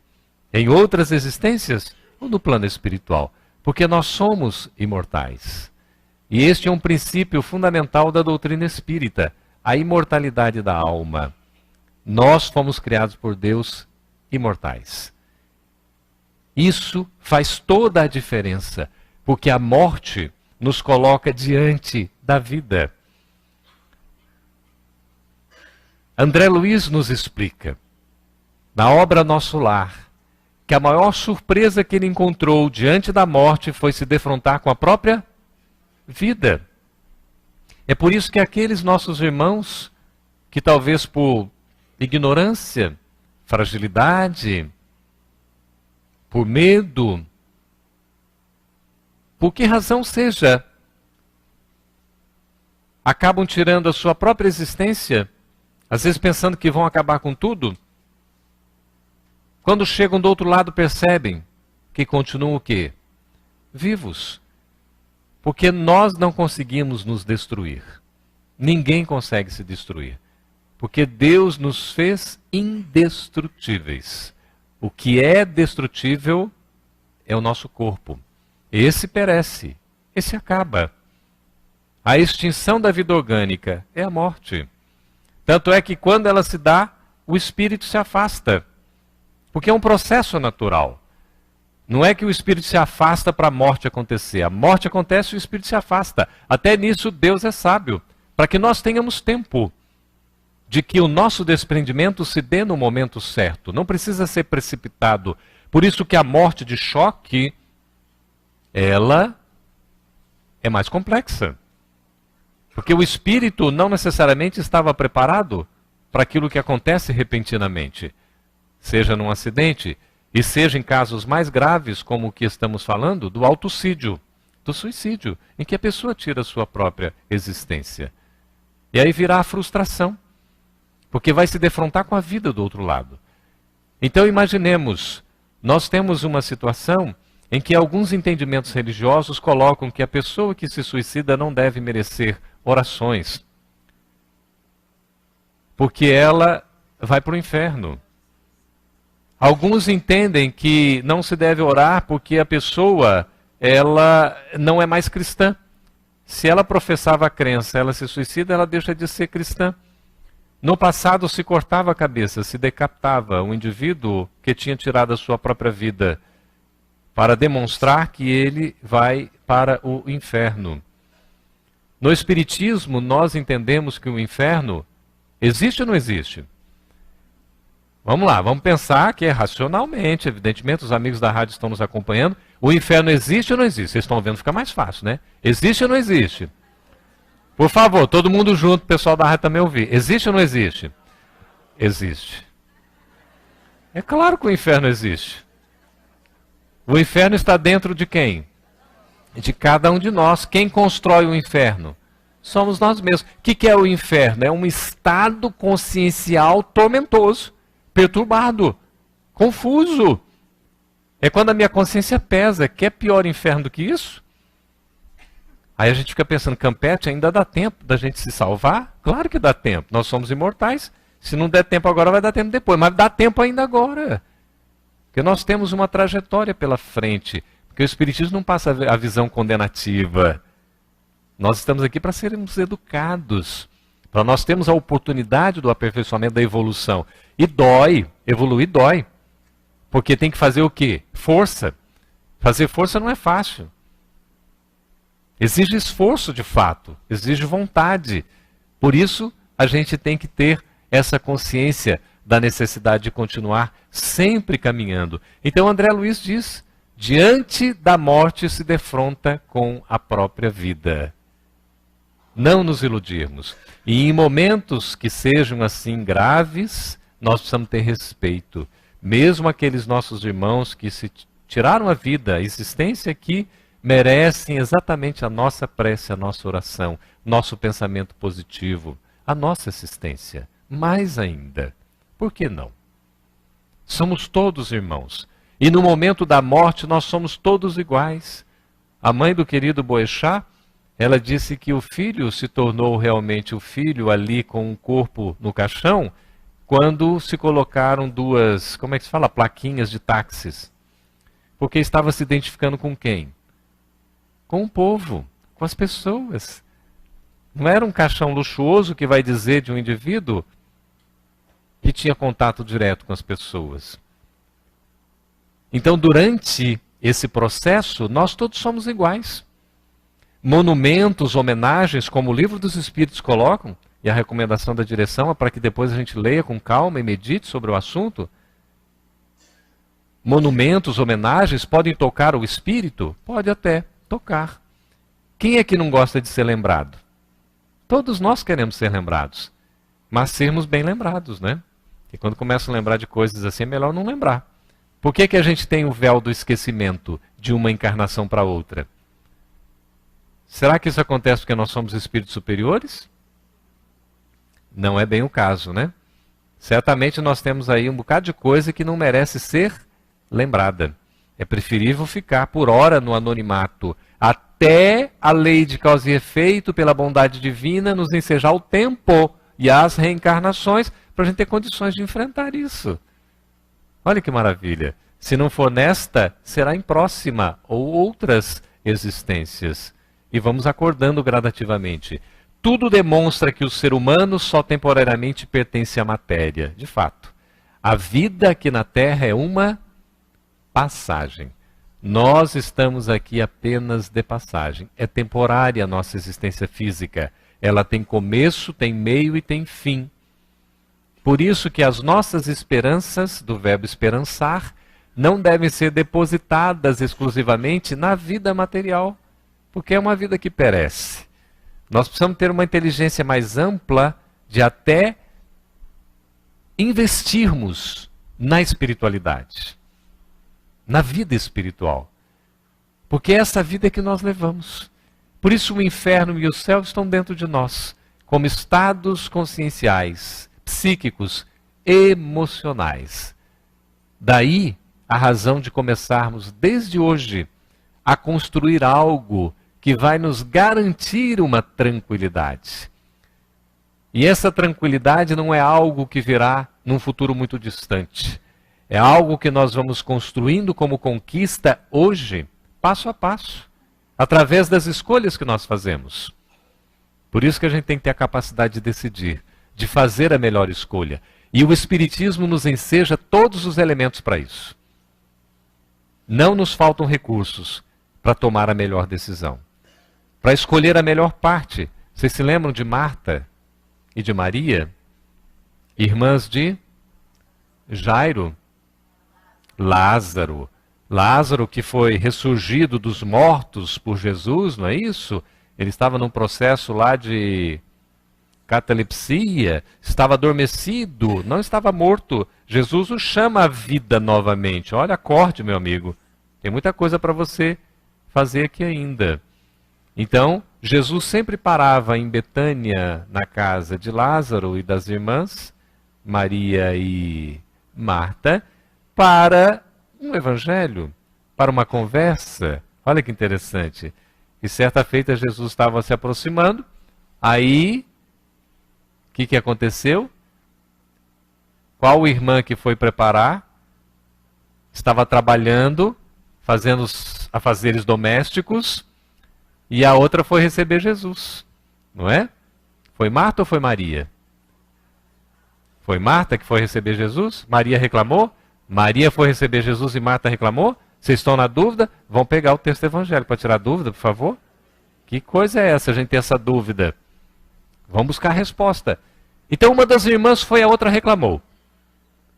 em outras existências ou no plano espiritual, porque nós somos imortais. E este é um princípio fundamental da doutrina espírita, a imortalidade da alma. Nós fomos criados por Deus imortais. Isso faz toda a diferença, porque a morte nos coloca diante da vida. André Luiz nos explica, na obra Nosso Lar, que a maior surpresa que ele encontrou diante da morte foi se defrontar com a própria vida. É por isso que aqueles nossos irmãos, que talvez por ignorância, fragilidade, por medo, por que razão seja, acabam tirando a sua própria existência, às vezes pensando que vão acabar com tudo. Quando chegam do outro lado percebem que continuam o quê? Vivos. Porque nós não conseguimos nos destruir. Ninguém consegue se destruir. Porque Deus nos fez indestrutíveis. O que é destrutível é o nosso corpo. Esse perece, esse acaba. A extinção da vida orgânica é a morte. Tanto é que quando ela se dá, o espírito se afasta. Porque é um processo natural. Não é que o espírito se afasta para a morte acontecer. A morte acontece e o espírito se afasta. Até nisso Deus é sábio. Para que nós tenhamos tempo de que o nosso desprendimento se dê no momento certo. Não precisa ser precipitado. Por isso que a morte de choque, ela é mais complexa. Porque o espírito não necessariamente estava preparado para aquilo que acontece repentinamente. Seja num acidente, e seja em casos mais graves, como o que estamos falando, do autocídio, do suicídio, em que a pessoa tira a sua própria existência. E aí virá a frustração, porque vai se defrontar com a vida do outro lado. Então imaginemos, nós temos uma situação em que alguns entendimentos religiosos colocam que a pessoa que se suicida não deve merecer orações, porque ela vai para o inferno. Alguns entendem que não se deve orar porque a pessoa, ela não é mais cristã. Se ela professava a crença, ela se suicida, ela deixa de ser cristã. No passado se cortava a cabeça, se decapitava o indivíduo que tinha tirado a sua própria vida, para demonstrar que ele vai para o inferno. No Espiritismo, nós entendemos que o inferno existe ou não existe? Vamos lá, vamos pensar que é racionalmente, evidentemente, os amigos da rádio estão nos acompanhando. O inferno existe ou não existe? Vocês estão vendo, fica mais fácil, né? Existe ou não existe? Por favor, todo mundo junto, o pessoal da rádio também ouvir. Existe ou não existe? Existe. É claro que o inferno existe. O inferno está dentro de quem? De cada um de nós. Quem constrói o inferno? Somos nós mesmos. O que é o inferno? É um estado consciencial tormentoso, perturbado, confuso. É quando a minha consciência pesa. Quer pior inferno do que isso? Aí a gente fica pensando, Campete, ainda dá tempo da gente se salvar? Claro que dá tempo. Nós somos imortais. Se não der tempo agora, vai dar tempo depois. Mas dá tempo ainda agora. Porque nós temos uma trajetória pela frente. Porque o Espiritismo não passa a visão condenativa. Nós estamos aqui para sermos educados. Para nós termos a oportunidade do aperfeiçoamento da evolução. E dói. Evoluir dói. Porque tem que fazer o quê? Força. Fazer força não é fácil. Exige esforço de fato. Exige vontade. Por isso, a gente tem que ter essa consciência da necessidade de continuar sempre caminhando. Então André Luiz diz, diante da morte se defronta com a própria vida. Não nos iludirmos. E em momentos que sejam assim graves, nós precisamos ter respeito. Mesmo aqueles nossos irmãos que se tiraram a vida, a existência aqui, merecem exatamente a nossa prece, a nossa oração, nosso pensamento positivo, a nossa assistência. mais ainda. Por que não? Somos todos irmãos. E no momento da morte nós somos todos iguais. A mãe do querido Boechat, ela disse que o filho se tornou realmente o filho ali com o corpo no caixão quando se colocaram duas, como é que se fala, plaquinhas de táxis. Porque estava se identificando com quem? Com o povo, com as pessoas. Não era um caixão luxuoso que vai dizer de um indivíduo que tinha contato direto com as pessoas. Então, durante esse processo, nós todos somos iguais. Monumentos, homenagens, como o Livro dos Espíritos colocam, e a recomendação da direção é para que depois a gente leia com calma e medite sobre o assunto. Monumentos, homenagens podem tocar o espírito? Pode até tocar. Quem é que não gosta de ser lembrado? Todos nós queremos ser lembrados, mas sermos bem lembrados, né? E quando começam a lembrar de coisas assim, é melhor não lembrar. Por que que a gente tem o véu do esquecimento de uma encarnação para outra? Será que isso acontece porque nós somos espíritos superiores? Não é bem o caso, né? Certamente nós temos aí um bocado de coisa que não merece ser lembrada. É preferível ficar por hora no anonimato, até a lei de causa e efeito, pela bondade divina, nos ensejar o tempo e as reencarnações para a gente ter condições de enfrentar isso. Olha que maravilha. Se não for nesta, será em próxima ou outras existências. E vamos acordando gradativamente. Tudo demonstra que o ser humano só temporariamente pertence à matéria. De fato, a vida aqui na Terra é uma passagem. Nós estamos aqui apenas de passagem. É temporária a nossa existência física. Ela tem começo, tem meio e tem fim. Por isso que as nossas esperanças, do verbo esperançar, não devem ser depositadas exclusivamente na vida material, porque é uma vida que perece. Nós precisamos ter uma inteligência mais ampla de até investirmos na espiritualidade, na vida espiritual. Porque é essa vida que nós levamos. Por isso o inferno e o céu estão dentro de nós, como estados conscienciais, psíquicos, emocionais. Daí a razão de começarmos desde hoje a construir algo que vai nos garantir uma tranquilidade. E essa tranquilidade não é algo que virá num futuro muito distante. É algo que nós vamos construindo como conquista hoje, passo a passo, através das escolhas que nós fazemos. Por isso que a gente tem que ter a capacidade de decidir, de fazer a melhor escolha. E o Espiritismo nos enseja todos os elementos para isso. Não nos faltam recursos para tomar a melhor decisão, para escolher a melhor parte. Vocês se lembram de Marta e de Maria, irmãs de Jairo? Lázaro. Lázaro que foi ressurgido dos mortos por Jesus, não é isso? Ele estava num processo lá de catalepsia, estava adormecido, não estava morto. Jesus o chama à vida novamente. Olha, acorde, meu amigo. Tem muita coisa para você fazer aqui ainda. Então, Jesus sempre parava em Betânia, na casa de Lázaro e das irmãs, Maria e Marta, para um evangelho, para uma conversa. Olha que interessante. E certa feita Jesus estava se aproximando, aí o que aconteceu? Qual irmã que foi preparar? Estava trabalhando, fazendo os afazeres domésticos, e a outra foi receber Jesus, não é? Foi Marta ou foi Maria? Foi Marta que foi receber Jesus? Maria reclamou? Maria foi receber Jesus e Marta reclamou? Vocês estão na dúvida? Vão pegar o texto evangélico para tirar dúvida, por favor? Que coisa é essa, a gente ter essa dúvida? Vamos buscar a resposta. Então uma das irmãs foi, a outra reclamou.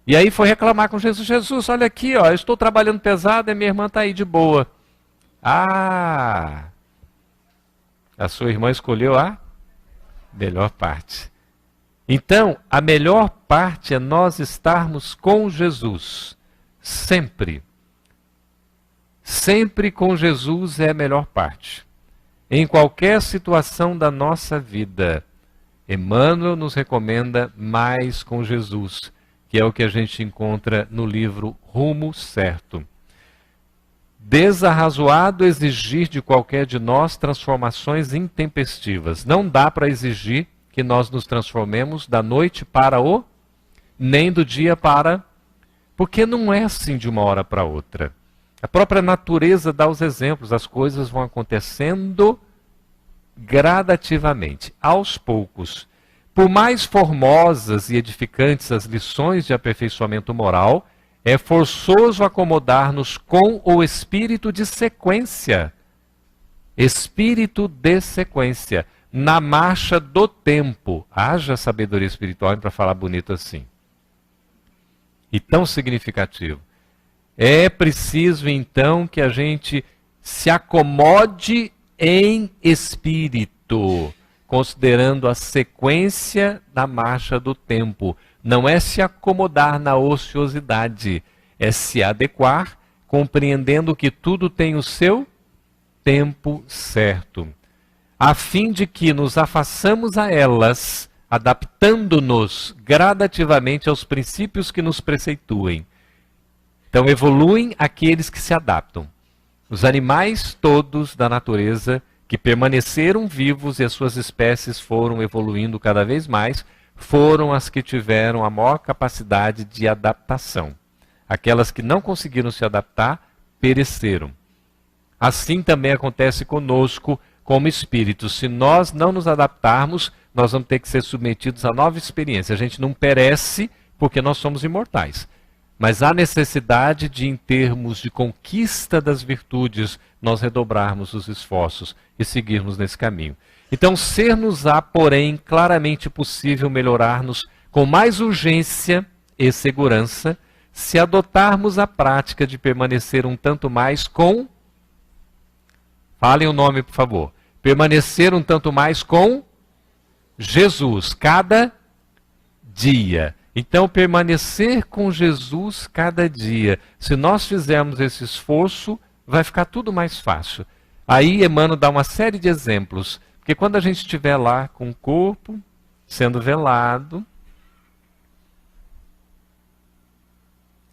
E aí foi reclamar com Jesus. Jesus, olha aqui, ó, eu estou trabalhando pesado e minha irmã está aí de boa. Ah, a sua irmã escolheu a melhor parte. Então, a melhor parte é nós estarmos com Jesus. Sempre. Sempre com Jesus é a melhor parte. Em qualquer situação da nossa vida. Emmanuel nos recomenda mais com Jesus, que é o que a gente encontra no livro Rumo Certo. Desarrazoado exigir de qualquer de nós transformações intempestivas. Não dá para exigir que nós nos transformemos da noite para o, nem do dia para, porque não é assim de uma hora para outra. A própria natureza dá os exemplos, as coisas vão acontecendo gradativamente, aos poucos. Por mais formosas e edificantes as lições de aperfeiçoamento moral, é forçoso acomodar-nos com o espírito de sequência. Espírito de sequência, na marcha do tempo. Haja sabedoria espiritual para falar bonito assim. E tão significativo. É preciso então que a gente se acomode em espírito, considerando a sequência da marcha do tempo. Não é se acomodar na ociosidade, é se adequar, compreendendo que tudo tem o seu tempo certo, a fim de que nos afaçamos a elas, adaptando-nos gradativamente aos princípios que nos preceituem. Então evoluem aqueles que se adaptam. Os animais todos da natureza que permaneceram vivos e as suas espécies foram evoluindo cada vez mais, foram as que tiveram a maior capacidade de adaptação. Aquelas que não conseguiram se adaptar, pereceram. Assim também acontece conosco como espíritos. Se nós não nos adaptarmos, nós vamos ter que ser submetidos a nova experiência. A gente não perece porque nós somos imortais. Mas há necessidade de, em termos de conquista das virtudes, nós redobrarmos os esforços e seguirmos nesse caminho. Então, ser-nos-á, porém, claramente possível melhorar-nos com mais urgência e segurança, se adotarmos a prática de permanecer um tanto mais com... Falem o nome, por favor. Permanecer um tanto mais com Jesus, cada dia. Então, permanecer com Jesus cada dia. Se nós fizermos esse esforço, vai ficar tudo mais fácil. Aí Emmanuel dá uma série de exemplos. Porque quando a gente estiver lá com o corpo sendo velado,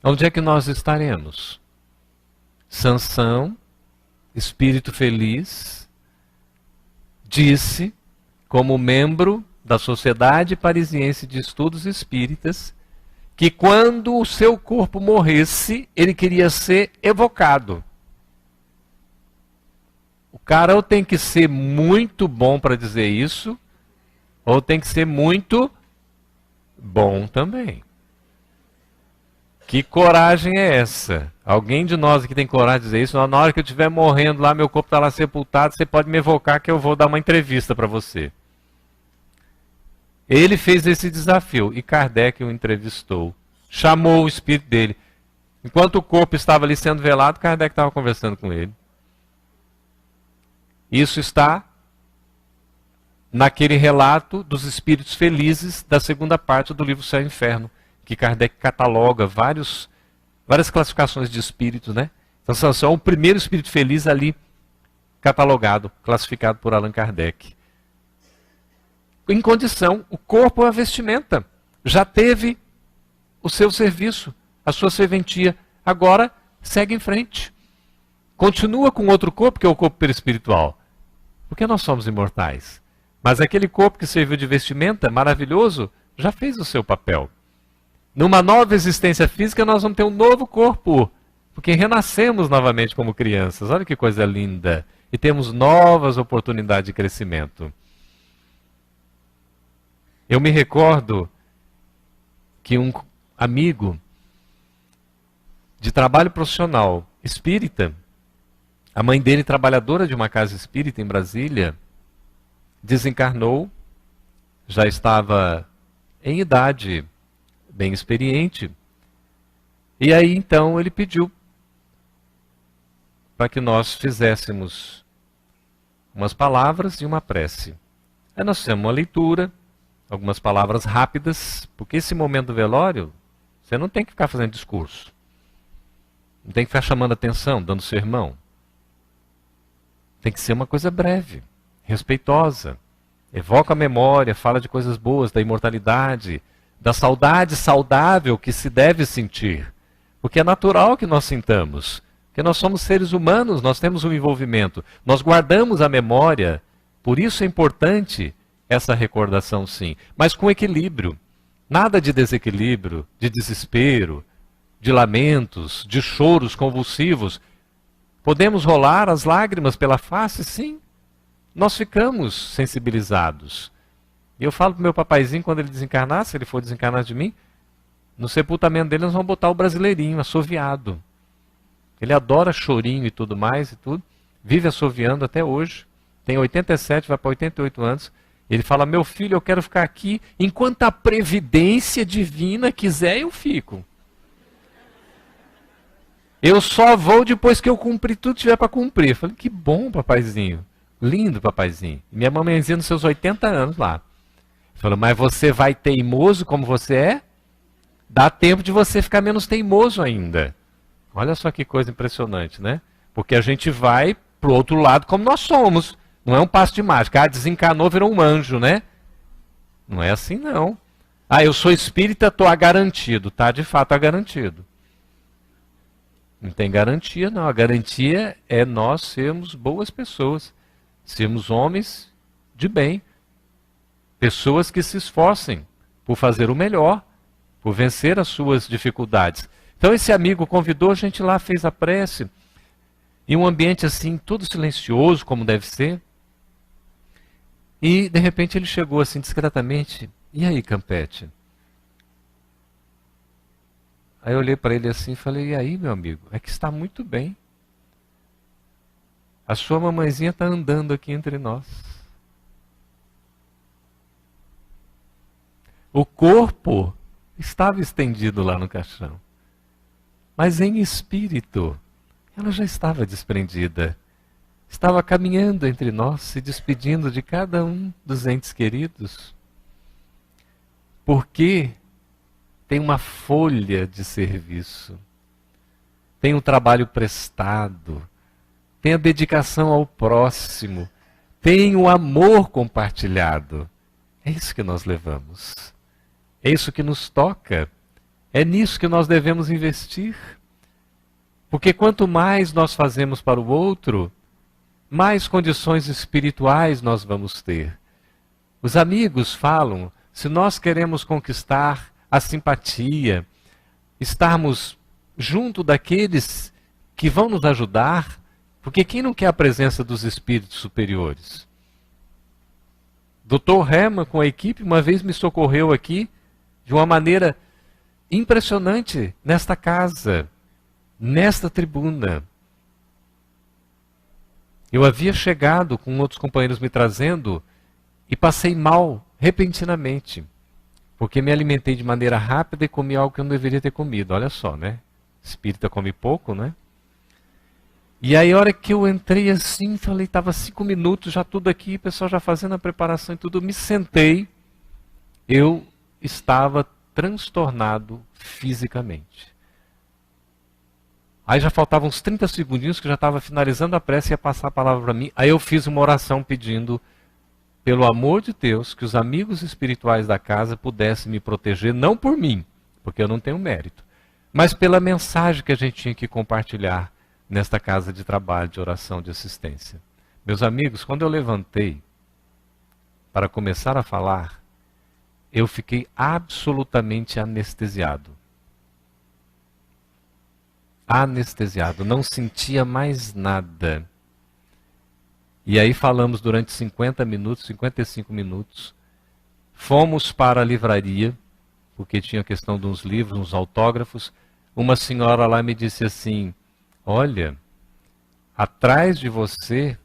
onde é que nós estaremos? Sansão, espírito feliz, disse, como membro da Sociedade Parisiense de Estudos Espíritas, que quando o seu corpo morresse, ele queria ser evocado. O cara ou tem que ser muito bom para dizer isso, ou tem que ser muito bom também. Que coragem é essa? Alguém de nós aqui tem coragem de dizer isso? Na hora que eu estiver morrendo lá, meu corpo está lá sepultado, você pode me evocar que eu vou dar uma entrevista para você. Ele fez esse desafio e Kardec o entrevistou. Chamou o espírito dele. Enquanto o corpo estava ali sendo velado, Kardec estava conversando com ele. Isso está naquele relato dos espíritos felizes da segunda parte do livro Céu e Inferno, que Kardec cataloga várias classificações de espíritos, né? Então Sansão é o primeiro espírito feliz ali catalogado, classificado por Allan Kardec. Em condição, o corpo é a vestimenta. Já teve o seu serviço, a sua serventia. Agora, segue em frente. Continua com outro corpo, que é o corpo perispiritual. Porque nós somos imortais. Mas aquele corpo que serviu de vestimenta, maravilhoso, já fez o seu papel. Numa nova existência física, nós vamos ter um novo corpo. Porque renascemos novamente como crianças. Olha que coisa linda. E temos novas oportunidades de crescimento. Eu me recordo que um amigo de trabalho profissional espírita, a mãe dele, trabalhadora de uma casa espírita em Brasília, desencarnou, já estava em idade bem experiente. E aí então ele pediu para que nós fizéssemos umas palavras e uma prece. Aí nós fizemos uma leitura, algumas palavras rápidas, porque esse momento do velório, você não tem que ficar fazendo discurso. Não tem que ficar chamando atenção, dando sermão. Tem que ser uma coisa breve, respeitosa. Evoca a memória, fala de coisas boas, da imortalidade, da saudade saudável que se deve sentir. Porque é natural que nós sintamos. Porque nós somos seres humanos, nós temos um envolvimento. Nós guardamos a memória. Por isso é importante essa recordação, sim. Mas com equilíbrio. Nada de desequilíbrio, de desespero, de lamentos, de choros convulsivos. Podemos rolar as lágrimas pela face? Sim. Nós ficamos sensibilizados. E eu falo para o meu papaizinho, quando ele desencarnar, se ele for desencarnar de mim, no sepultamento dele nós vamos botar o brasileirinho, assoviado. Ele adora chorinho e tudo mais e tudo. Vive assoviando até hoje. Tem 87, vai para 88 anos. Ele fala, meu filho, eu quero ficar aqui. Enquanto a previdência divina quiser, eu fico. Eu só vou depois que eu cumprir tudo que tiver para cumprir. Eu falei, que bom, papaizinho. Lindo, papaizinho. Minha mamãezinha nos seus 80 anos lá. Falou, mas você vai teimoso como você é? Dá tempo de você ficar menos teimoso ainda. Olha só que coisa impressionante, né? Porque a gente vai pro outro lado como nós somos. Não é um passo de mágica. Ah, desencarnou, virou um anjo, né? Não é assim, não. Ah, eu sou espírita, estou garantido. Tá, de fato, garantido. Não tem garantia, não. A garantia é nós sermos boas pessoas. Sermos homens de bem. Pessoas que se esforcem por fazer o melhor, por vencer as suas dificuldades. Então esse amigo convidou, a gente lá fez a prece, em um ambiente assim, todo silencioso, como deve ser. E de repente ele chegou assim discretamente, e aí, Campete? Aí eu olhei para ele assim e falei, e aí, meu amigo? É que está muito bem. A sua mamãezinha está andando aqui entre nós. O corpo estava estendido lá no caixão. Mas em espírito, ela já estava desprendida. Estava caminhando entre nós, se despedindo de cada um dos entes queridos. Porque tem uma folha de serviço, tem um trabalho prestado, tem a dedicação ao próximo, tem o amor compartilhado. É isso que nós levamos. É isso que nos toca. É nisso que nós devemos investir. Porque quanto mais nós fazemos para o outro, mais condições espirituais nós vamos ter. Os amigos falam, se nós queremos conquistar a simpatia, estarmos junto daqueles que vão nos ajudar, porque quem não quer a presença dos espíritos superiores? Dr. Herman, com a equipe, uma vez me socorreu aqui, de uma maneira impressionante, nesta casa, nesta tribuna. Eu havia chegado com outros companheiros me trazendo e passei mal repentinamente, porque me alimentei de maneira rápida e comi algo que eu não deveria ter comido. Olha só, né? Espírita come pouco, né? E aí a hora que eu entrei assim, falei, estava 5 minutos, já tudo aqui, o pessoal já fazendo a preparação e tudo, eu me sentei, eu estava transtornado fisicamente. Aí já faltavam uns 30 segundinhos que eu já estava finalizando a prece e ia passar a palavra para mim. Aí eu fiz uma oração pedindo, pelo amor de Deus, que os amigos espirituais da casa pudessem me proteger, não por mim, porque eu não tenho mérito, mas pela mensagem que a gente tinha que compartilhar nesta casa de trabalho, de oração, de assistência. Meus amigos, quando eu levantei para começar a falar, eu fiquei absolutamente anestesiado. Anestesiado, não sentia mais nada. E aí falamos durante 50 minutos, 55 minutos. Fomos para a livraria, porque tinha a questão de uns livros, uns autógrafos. Uma senhora lá me disse assim, olha, atrás de você,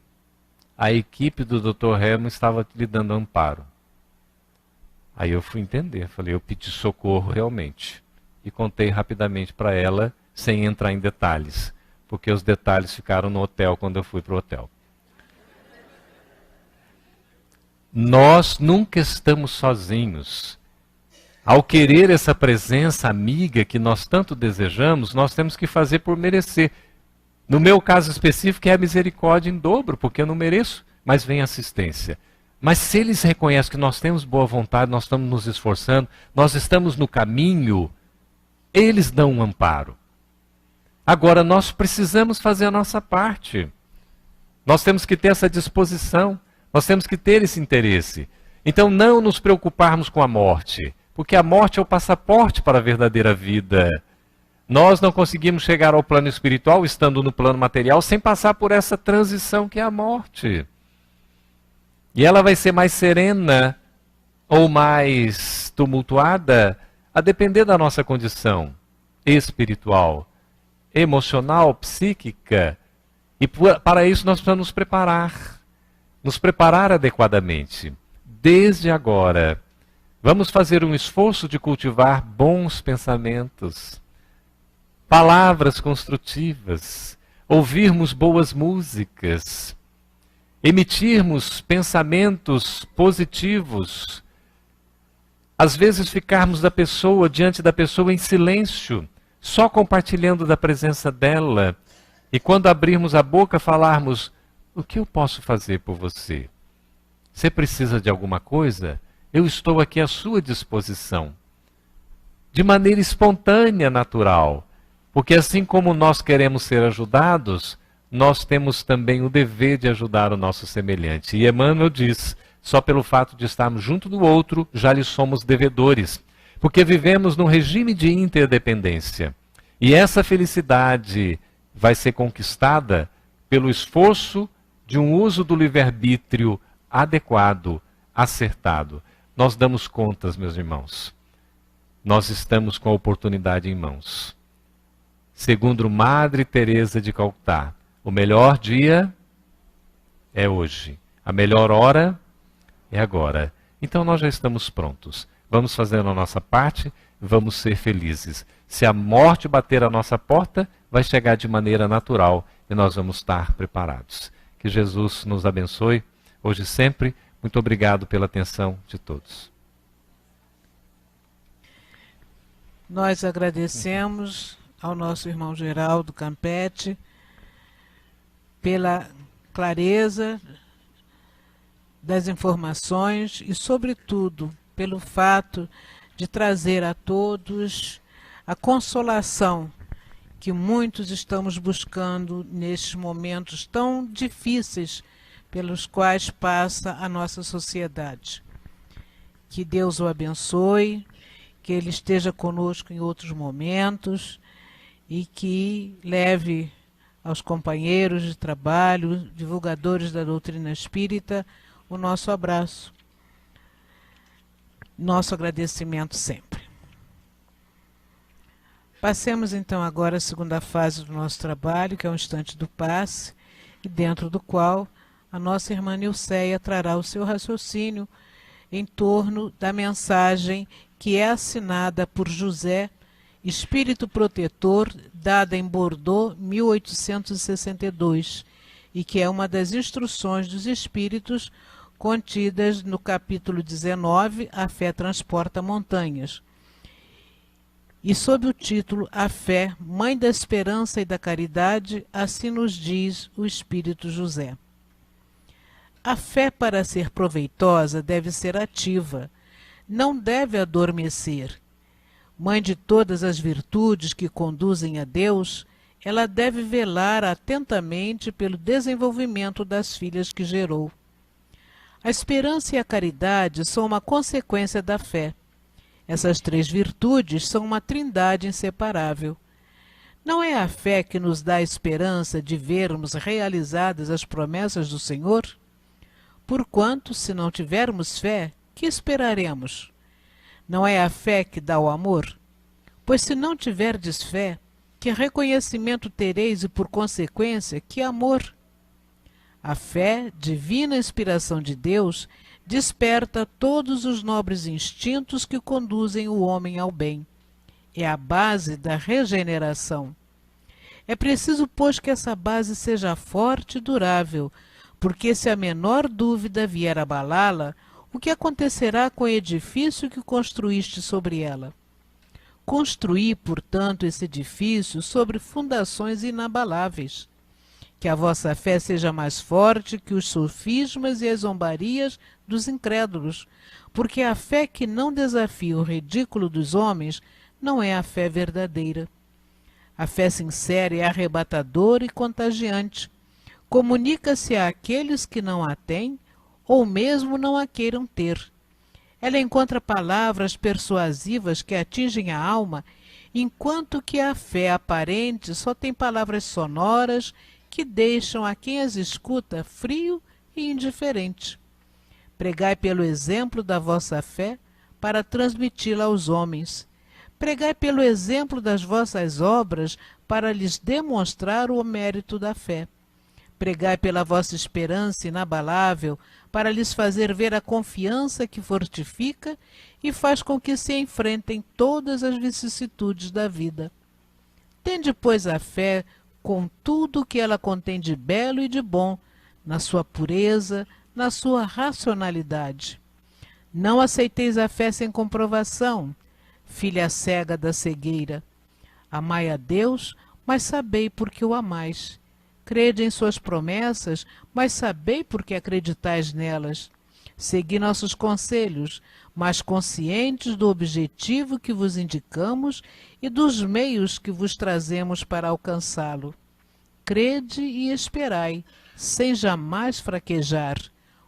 a equipe do Dr. Herman estava lhe dando amparo. Aí eu fui entender, falei, eu pedi socorro realmente. E contei rapidamente para ela, sem entrar em detalhes, porque os detalhes ficaram no hotel quando eu fui para o hotel. Nós nunca estamos sozinhos. Ao querer essa presença amiga que nós tanto desejamos, nós temos que fazer por merecer. No meu caso específico é a misericórdia em dobro, porque eu não mereço, mas vem assistência. Mas se eles reconhecem que nós temos boa vontade, nós estamos nos esforçando, nós estamos no caminho, eles dão um amparo. Agora, nós precisamos fazer a nossa parte. Nós temos que ter essa disposição, nós temos que ter esse interesse. Então, não nos preocuparmos com a morte, porque a morte é o passaporte para a verdadeira vida. Nós não conseguimos chegar ao plano espiritual estando no plano material sem passar por essa transição que é a morte. E ela vai ser mais serena ou mais tumultuada a depender da nossa condição espiritual, emocional, psíquica. E para isso nós precisamos nos preparar adequadamente. Desde agora, vamos fazer um esforço de cultivar bons pensamentos, palavras construtivas, ouvirmos boas músicas, emitirmos pensamentos positivos, às vezes ficarmos diante da pessoa em silêncio, só compartilhando da presença dela, e quando abrirmos a boca falarmos: o que eu posso fazer por você? Você precisa de alguma coisa? Eu estou aqui à sua disposição. De maneira espontânea, natural, porque assim como nós queremos ser ajudados, nós temos também o dever de ajudar o nosso semelhante. E Emmanuel diz: só pelo fato de estarmos junto do outro, já lhe somos devedores. Porque vivemos num regime de interdependência. E essa felicidade vai ser conquistada pelo esforço de um uso do livre-arbítrio adequado, acertado. Nós damos contas, meus irmãos. Nós estamos com a oportunidade em mãos. Segundo Madre Teresa de Calcutá, o melhor dia é hoje. A melhor hora é agora. Então nós já estamos prontos. Vamos fazendo a nossa parte, vamos ser felizes. Se a morte bater à nossa porta, vai chegar de maneira natural e nós vamos estar preparados. Que Jesus nos abençoe, hoje e sempre. Muito obrigado pela atenção de todos. Nós agradecemos ao nosso irmão Geraldo Campetti pela clareza das informações e, sobretudo, pelo fato de trazer a todos a consolação que muitos estamos buscando nestes momentos tão difíceis pelos quais passa a nossa sociedade. Que Deus o abençoe, que Ele esteja conosco em outros momentos e que leve aos companheiros de trabalho, divulgadores da doutrina espírita, o nosso abraço, nosso agradecimento sempre. Passemos então agora à segunda fase do nosso trabalho, que é o instante do passe, e dentro do qual a nossa irmã Nilceia trará o seu raciocínio em torno da mensagem que é assinada por José, Espírito Protetor, dada em Bordeaux, 1862, e que é uma das instruções dos Espíritos contidas no capítulo 19, A Fé Transporta Montanhas. E sob o título A Fé, Mãe da Esperança e da Caridade, assim nos diz o Espírito José. A fé, para ser proveitosa, deve ser ativa, não deve adormecer. Mãe de todas as virtudes que conduzem a Deus, ela deve velar atentamente pelo desenvolvimento das filhas que gerou. A esperança e a caridade são uma consequência da fé. Essas três virtudes são uma trindade inseparável. Não é a fé que nos dá a esperança de vermos realizadas as promessas do Senhor? Porquanto, se não tivermos fé, que esperaremos? Não é a fé que dá o amor? Pois se não tiverdes fé, que reconhecimento tereis e, por consequência, que amor? A fé, divina inspiração de Deus, desperta todos os nobres instintos que conduzem o homem ao bem. É a base da regeneração. É preciso, pois, que essa base seja forte e durável, porque se a menor dúvida vier abalá-la, o que acontecerá com o edifício que construíste sobre ela? Construí, portanto, esse edifício sobre fundações inabaláveis. Que a vossa fé seja mais forte que os sofismas e as zombarias dos incrédulos, porque a fé que não desafia o ridículo dos homens não é a fé verdadeira. A fé sincera é arrebatadora e contagiante. Comunica-se àqueles que não a têm ou mesmo não a queiram ter. Ela encontra palavras persuasivas que atingem a alma, enquanto que a fé aparente só tem palavras sonoras que deixam a quem as escuta frio e indiferente. Pregai pelo exemplo da vossa fé para transmiti-la aos homens. Pregai pelo exemplo das vossas obras para lhes demonstrar o mérito da fé. Pregai pela vossa esperança inabalável para lhes fazer ver a confiança que fortifica e faz com que se enfrentem todas as vicissitudes da vida. Tende, pois, a fé com tudo o que ela contém de belo e de bom, na sua pureza, na sua racionalidade. Não aceiteis a fé sem comprovação, filha cega da cegueira. Amai a Deus, mas sabei por que o amais. Crede em suas promessas, mas sabei por que acreditais nelas. Segui nossos conselhos, mas conscientes do objetivo que vos indicamos e dos meios que vos trazemos para alcançá-lo. Crede e esperai, sem jamais fraquejar.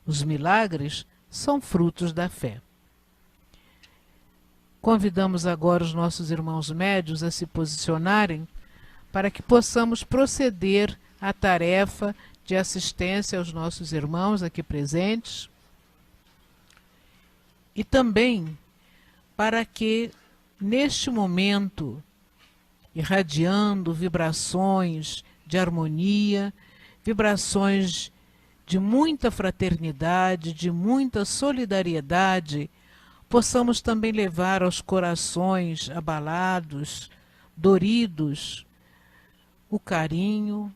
Os milagres são frutos da fé. Convidamos agora os nossos irmãos médios a se posicionarem para que possamos proceder à tarefa de assistência aos nossos irmãos aqui presentes e também para que, neste momento, irradiando vibrações de harmonia, vibrações de muita fraternidade, de muita solidariedade, possamos também levar aos corações abalados, doridos, o carinho,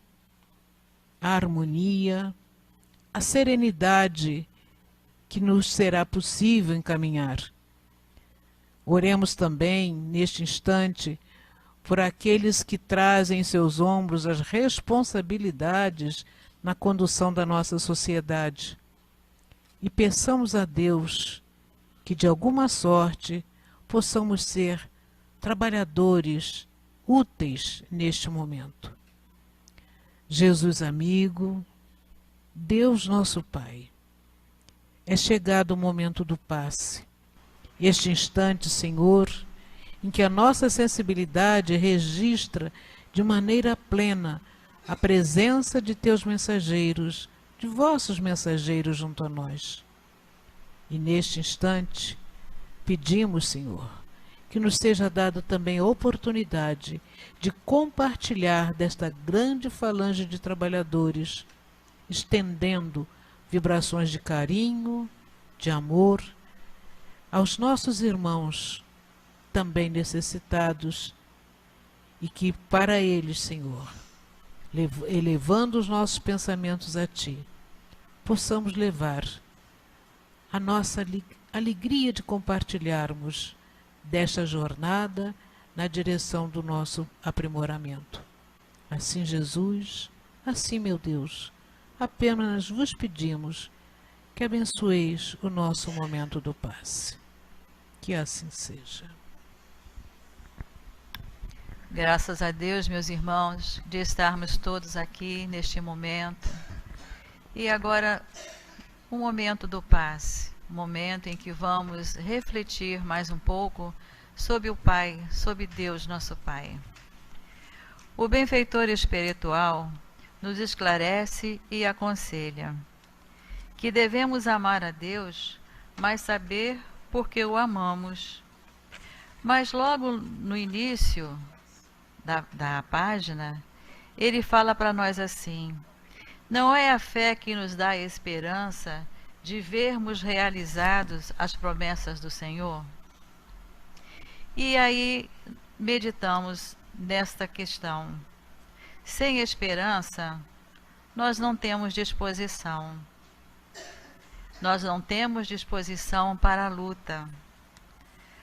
a harmonia, a serenidade que nos será possível encaminhar. Oremos também, neste instante, por aqueles que trazem em seus ombros as responsabilidades na condução da nossa sociedade. E peçamos a Deus que, de alguma sorte, possamos ser trabalhadores úteis neste momento. Jesus amigo, Deus nosso Pai, é chegado o momento do passe. Este instante, Senhor, em que a nossa sensibilidade registra de maneira plena a presença de teus mensageiros, de vossos mensageiros junto a nós. E neste instante, pedimos, Senhor, que nos seja dada também a oportunidade de compartilhar desta grande falange de trabalhadores, estendendo vibrações de carinho, de amor, aos nossos irmãos também necessitados, e que para eles, Senhor, elevando os nossos pensamentos a Ti, possamos levar a nossa alegria de compartilharmos desta jornada na direção do nosso aprimoramento. Assim, Jesus, assim, meu Deus, apenas vos pedimos que abençoeis o nosso momento do passe. Que assim seja. Graças a Deus, meus irmãos, de estarmos todos aqui neste momento. E agora, o momento do passe, o momento em que vamos refletir mais um pouco sobre o Pai, sobre Deus, nosso Pai. O benfeitor espiritual nos esclarece e aconselha que devemos amar a Deus, mas saber por que o amamos. Mas logo no início da página, ele fala para nós assim: não é a fé que nos dá a esperança de vermos realizados as promessas do Senhor? E aí meditamos nesta questão. Sem esperança, nós não temos disposição. Nós não temos disposição para a luta.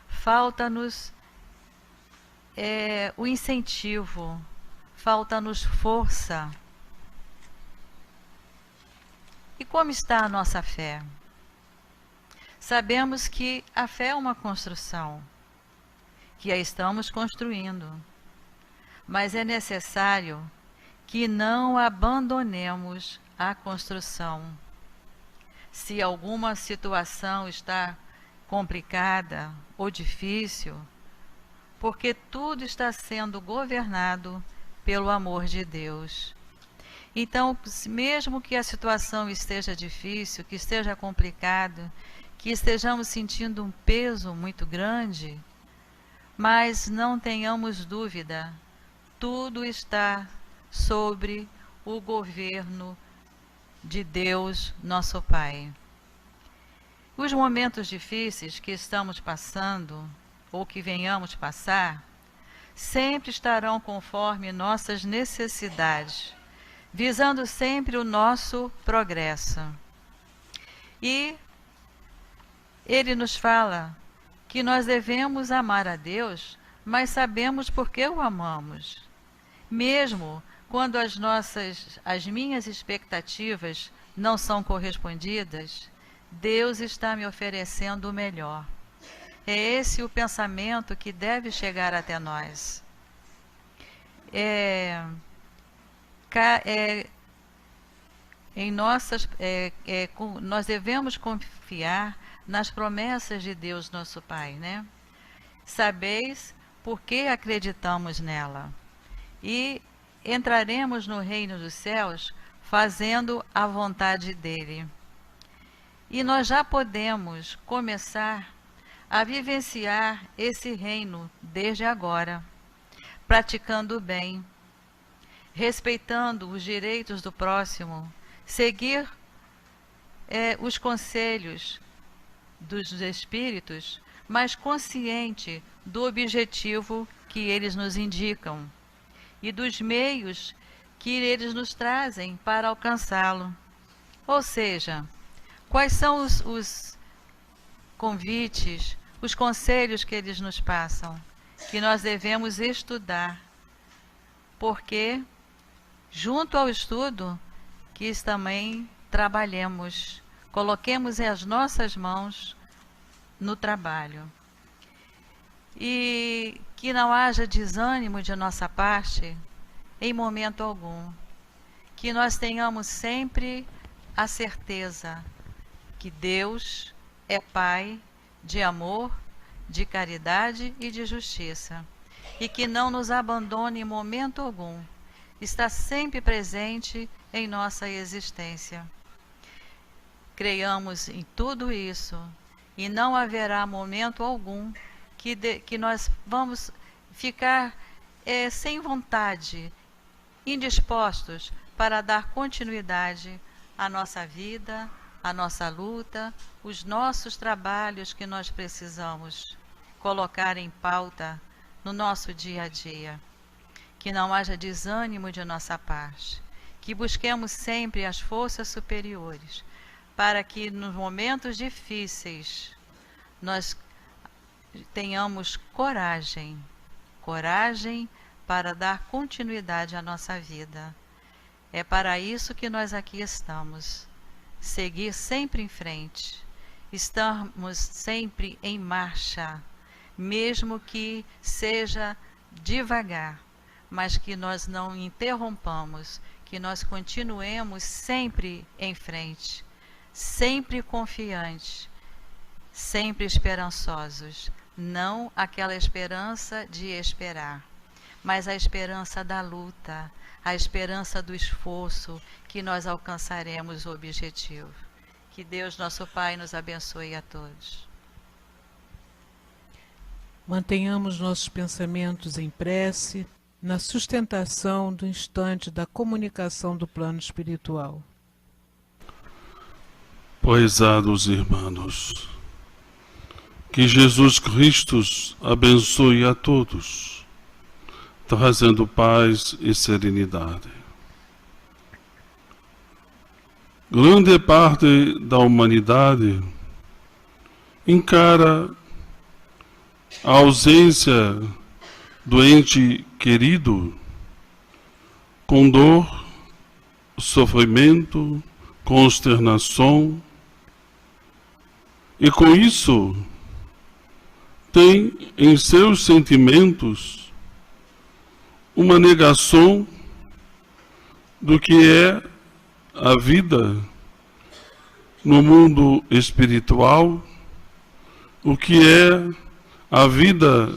Falta-nos o incentivo, falta-nos força como está a nossa fé? Sabemos que a fé é uma construção, que a estamos construindo, mas é necessário que não abandonemos a construção. Se alguma situação está complicada ou difícil, porque tudo está sendo governado pelo amor de Deus. Então, mesmo que a situação esteja difícil, que esteja complicada, que estejamos sentindo um peso muito grande, mas não tenhamos dúvida, tudo está sobre o governo de Deus, nosso Pai. Os momentos difíceis que estamos passando, ou que venhamos passar, sempre estarão conforme nossas necessidades, visando sempre o nosso progresso. E ele nos fala que nós devemos amar a Deus, mas sabemos por que o amamos. Mesmo quando as minhas expectativas não são correspondidas, Deus está me oferecendo o melhor. É esse o pensamento que deve chegar até nós. Nós devemos confiar nas promessas de Deus, nosso Pai, né? Sabeis por que acreditamos nela. E entraremos no reino dos céus fazendo a vontade dele. E nós já podemos começar a vivenciar esse reino desde agora, praticando o bem, respeitando os direitos do próximo, seguir os conselhos dos espíritos, mas consciente do objetivo que eles nos indicam e dos meios que eles nos trazem para alcançá-lo. Ou seja, quais são os convites, os conselhos que eles nos passam, que nós devemos estudar, porque junto ao estudo que também trabalhemos, coloquemos as nossas mãos no trabalho. E que não haja desânimo de nossa parte em momento algum. Que nós tenhamos sempre a certeza que Deus é Pai de amor, de caridade e de justiça. E que não nos abandone em momento algum. Está sempre presente em nossa existência. Creiamos em tudo isso e não haverá momento algum que nós vamos ficar sem vontade, indispostos para dar continuidade à nossa vida, à nossa luta, os nossos trabalhos que nós precisamos colocar em pauta no nosso dia a dia. Que não haja desânimo de nossa parte, que busquemos sempre as forças superiores, para que nos momentos difíceis nós tenhamos coragem para dar continuidade à nossa vida. É para isso que nós aqui estamos, seguir sempre em frente, estamos sempre em marcha, mesmo que seja devagar, mas que nós não interrompamos, que nós continuemos sempre em frente, sempre confiantes, sempre esperançosos, não aquela esperança de esperar, mas a esperança da luta, a esperança do esforço, que nós alcançaremos o objetivo. Que Deus, nosso Pai, nos abençoe a todos. Mantenhamos nossos pensamentos em prece, na sustentação do instante da comunicação do plano espiritual. Prezados irmãos, que Jesus Cristo abençoe a todos, trazendo paz e serenidade. Grande parte da humanidade encara a ausência do ente querido com dor, sofrimento, consternação, e com isso tem em seus sentimentos uma negação do que é a vida no mundo espiritual, o que é a vida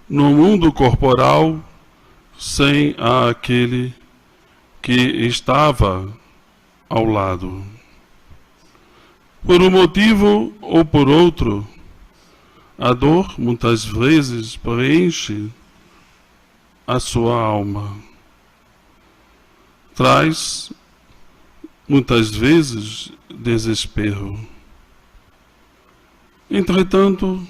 no mundo corporal, sem aquele que estava ao lado. Por um motivo ou por outro, a dor muitas vezes preenche a sua alma. Traz muitas vezes desespero. Entretanto,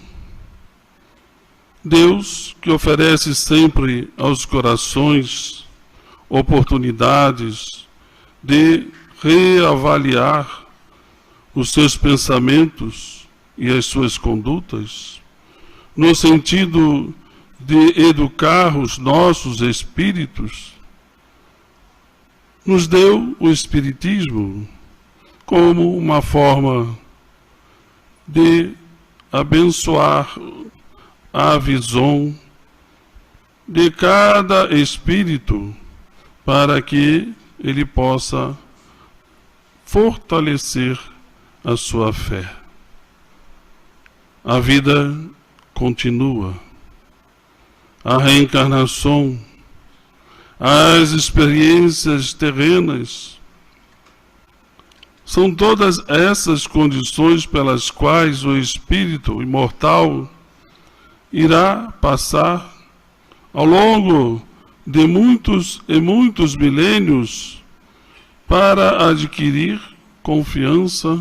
Deus, que oferece sempre aos corações oportunidades de reavaliar os seus pensamentos e as suas condutas, no sentido de educar os nossos espíritos, nos deu o Espiritismo como uma forma de abençoar a visão de cada espírito para que ele possa fortalecer a sua fé. A vida continua. A reencarnação, as experiências terrenas, são todas essas condições pelas quais o espírito imortal irá passar ao longo de muitos e muitos milênios para adquirir confiança,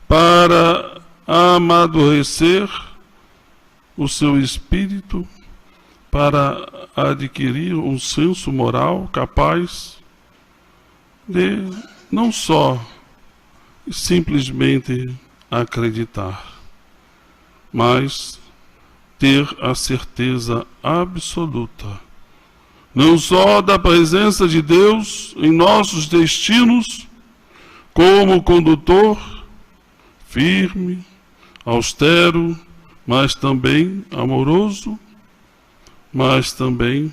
para amadurecer o seu espírito, para adquirir um senso moral capaz de não só simplesmente acreditar, mas ter a certeza absoluta, não só da presença de Deus em nossos destinos, como condutor firme, austero, mas também amoroso, mas também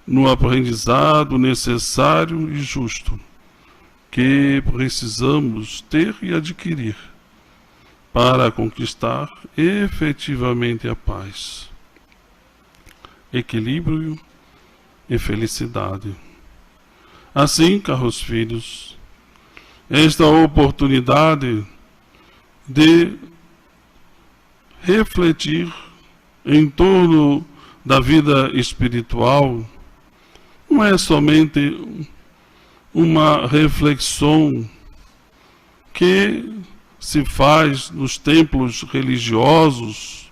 no aprendizado necessário e justo que precisamos ter e adquirir para conquistar efetivamente a paz, equilíbrio e felicidade. Assim, caros filhos, esta oportunidade de refletir em torno da vida espiritual não é somente uma reflexão que se faz nos templos religiosos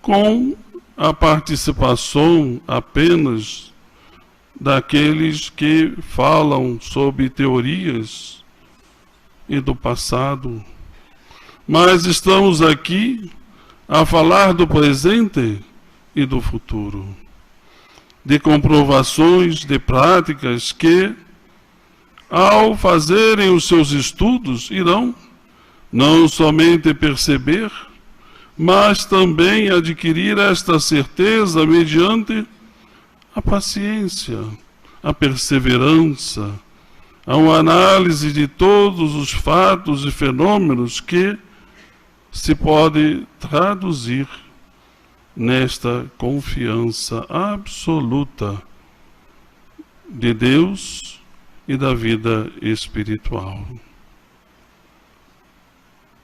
com a participação apenas daqueles que falam sobre teorias e do passado, mas estamos aqui a falar do presente e do futuro, de comprovações, de práticas que, ao fazerem os seus estudos, irão não somente perceber, mas também adquirir esta certeza mediante a paciência, a perseverança, a uma análise de todos os fatos e fenômenos que se pode traduzir nesta confiança absoluta de Deus e da vida espiritual.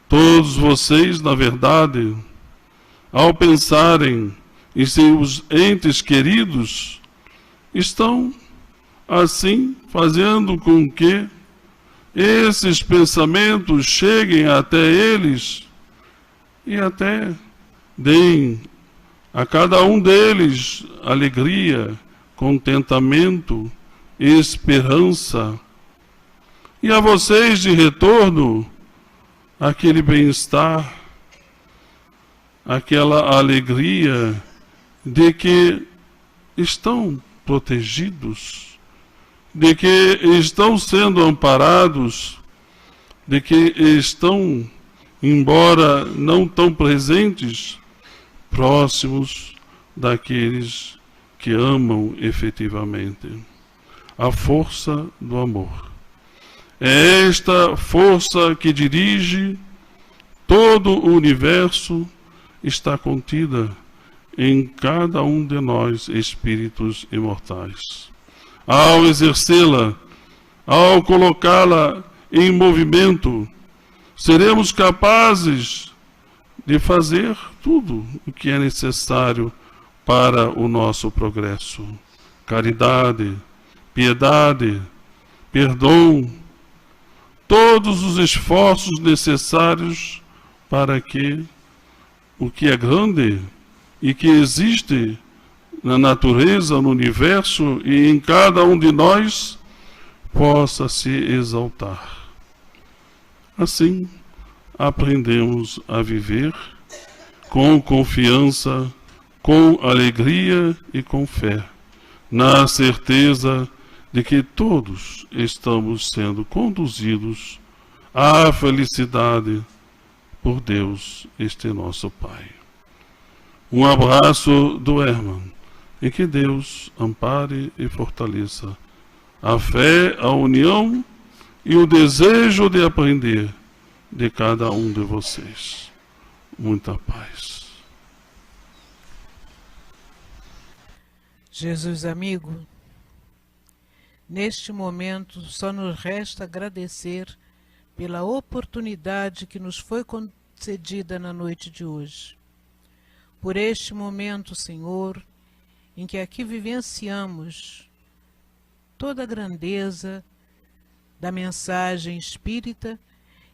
Todos vocês, na verdade, ao pensarem em seus entes queridos, estão assim fazendo com que esses pensamentos cheguem até eles e até deem a cada um deles alegria, contentamento, esperança. E a vocês de retorno, aquele bem-estar, aquela alegria de que estão protegidos, de que estão sendo amparados de que estão, embora não tão presentes, próximos daqueles que amam efetivamente. A força do amor. É esta força que dirige todo o universo, está contida em cada um de nós, espíritos imortais. Ao exercê-la, ao colocá-la em movimento, seremos capazes de fazer tudo o que é necessário para o nosso progresso. Caridade, piedade, perdão, todos os esforços necessários para que o que é grande e que existe na natureza, no universo e em cada um de nós possa se exaltar. Assim, aprendemos a viver com confiança, com alegria e com fé, na certeza de que todos estamos sendo conduzidos à felicidade por Deus, este nosso Pai. Um abraço do Herman, e que Deus ampare e fortaleça a fé, a união e o desejo de aprender de cada um de vocês. Muita paz. Jesus amigo, neste momento só nos resta agradecer pela oportunidade que nos foi concedida na noite de hoje. Por este momento, Senhor, em que aqui vivenciamos toda a grandeza da mensagem espírita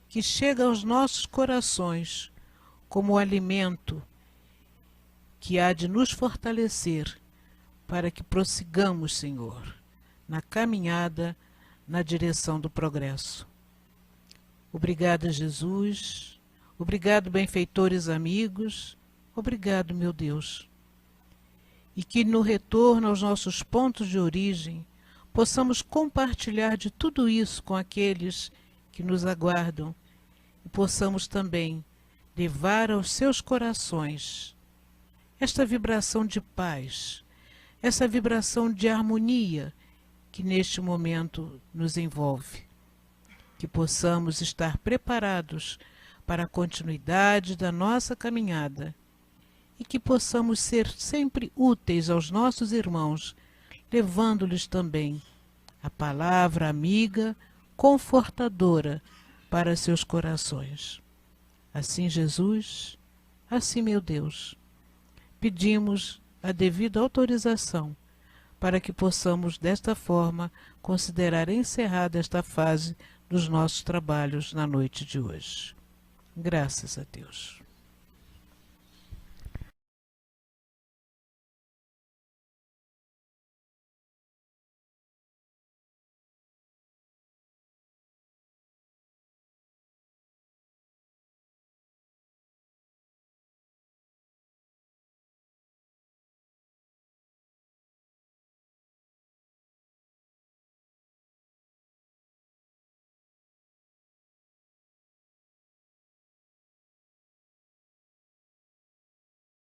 que chega aos nossos corações como o alimento que há de nos fortalecer para que prossigamos, Senhor, na caminhada na direção do progresso. Obrigada, Jesus. Obrigado, benfeitores amigos. Obrigado, meu Deus. E que no retorno aos nossos pontos de origem possamos compartilhar de tudo isso com aqueles que nos aguardam e possamos também levar aos seus corações esta vibração de paz, essa vibração de harmonia que neste momento nos envolve. Que possamos estar preparados para a continuidade da nossa caminhada e que possamos ser sempre úteis aos nossos irmãos, levando-lhes também a palavra amiga, confortadora para seus corações. Assim, Jesus, assim, meu Deus, pedimos a devida autorização para que possamos, desta forma, considerar encerrada esta fase dos nossos trabalhos na noite de hoje. Graças a Deus.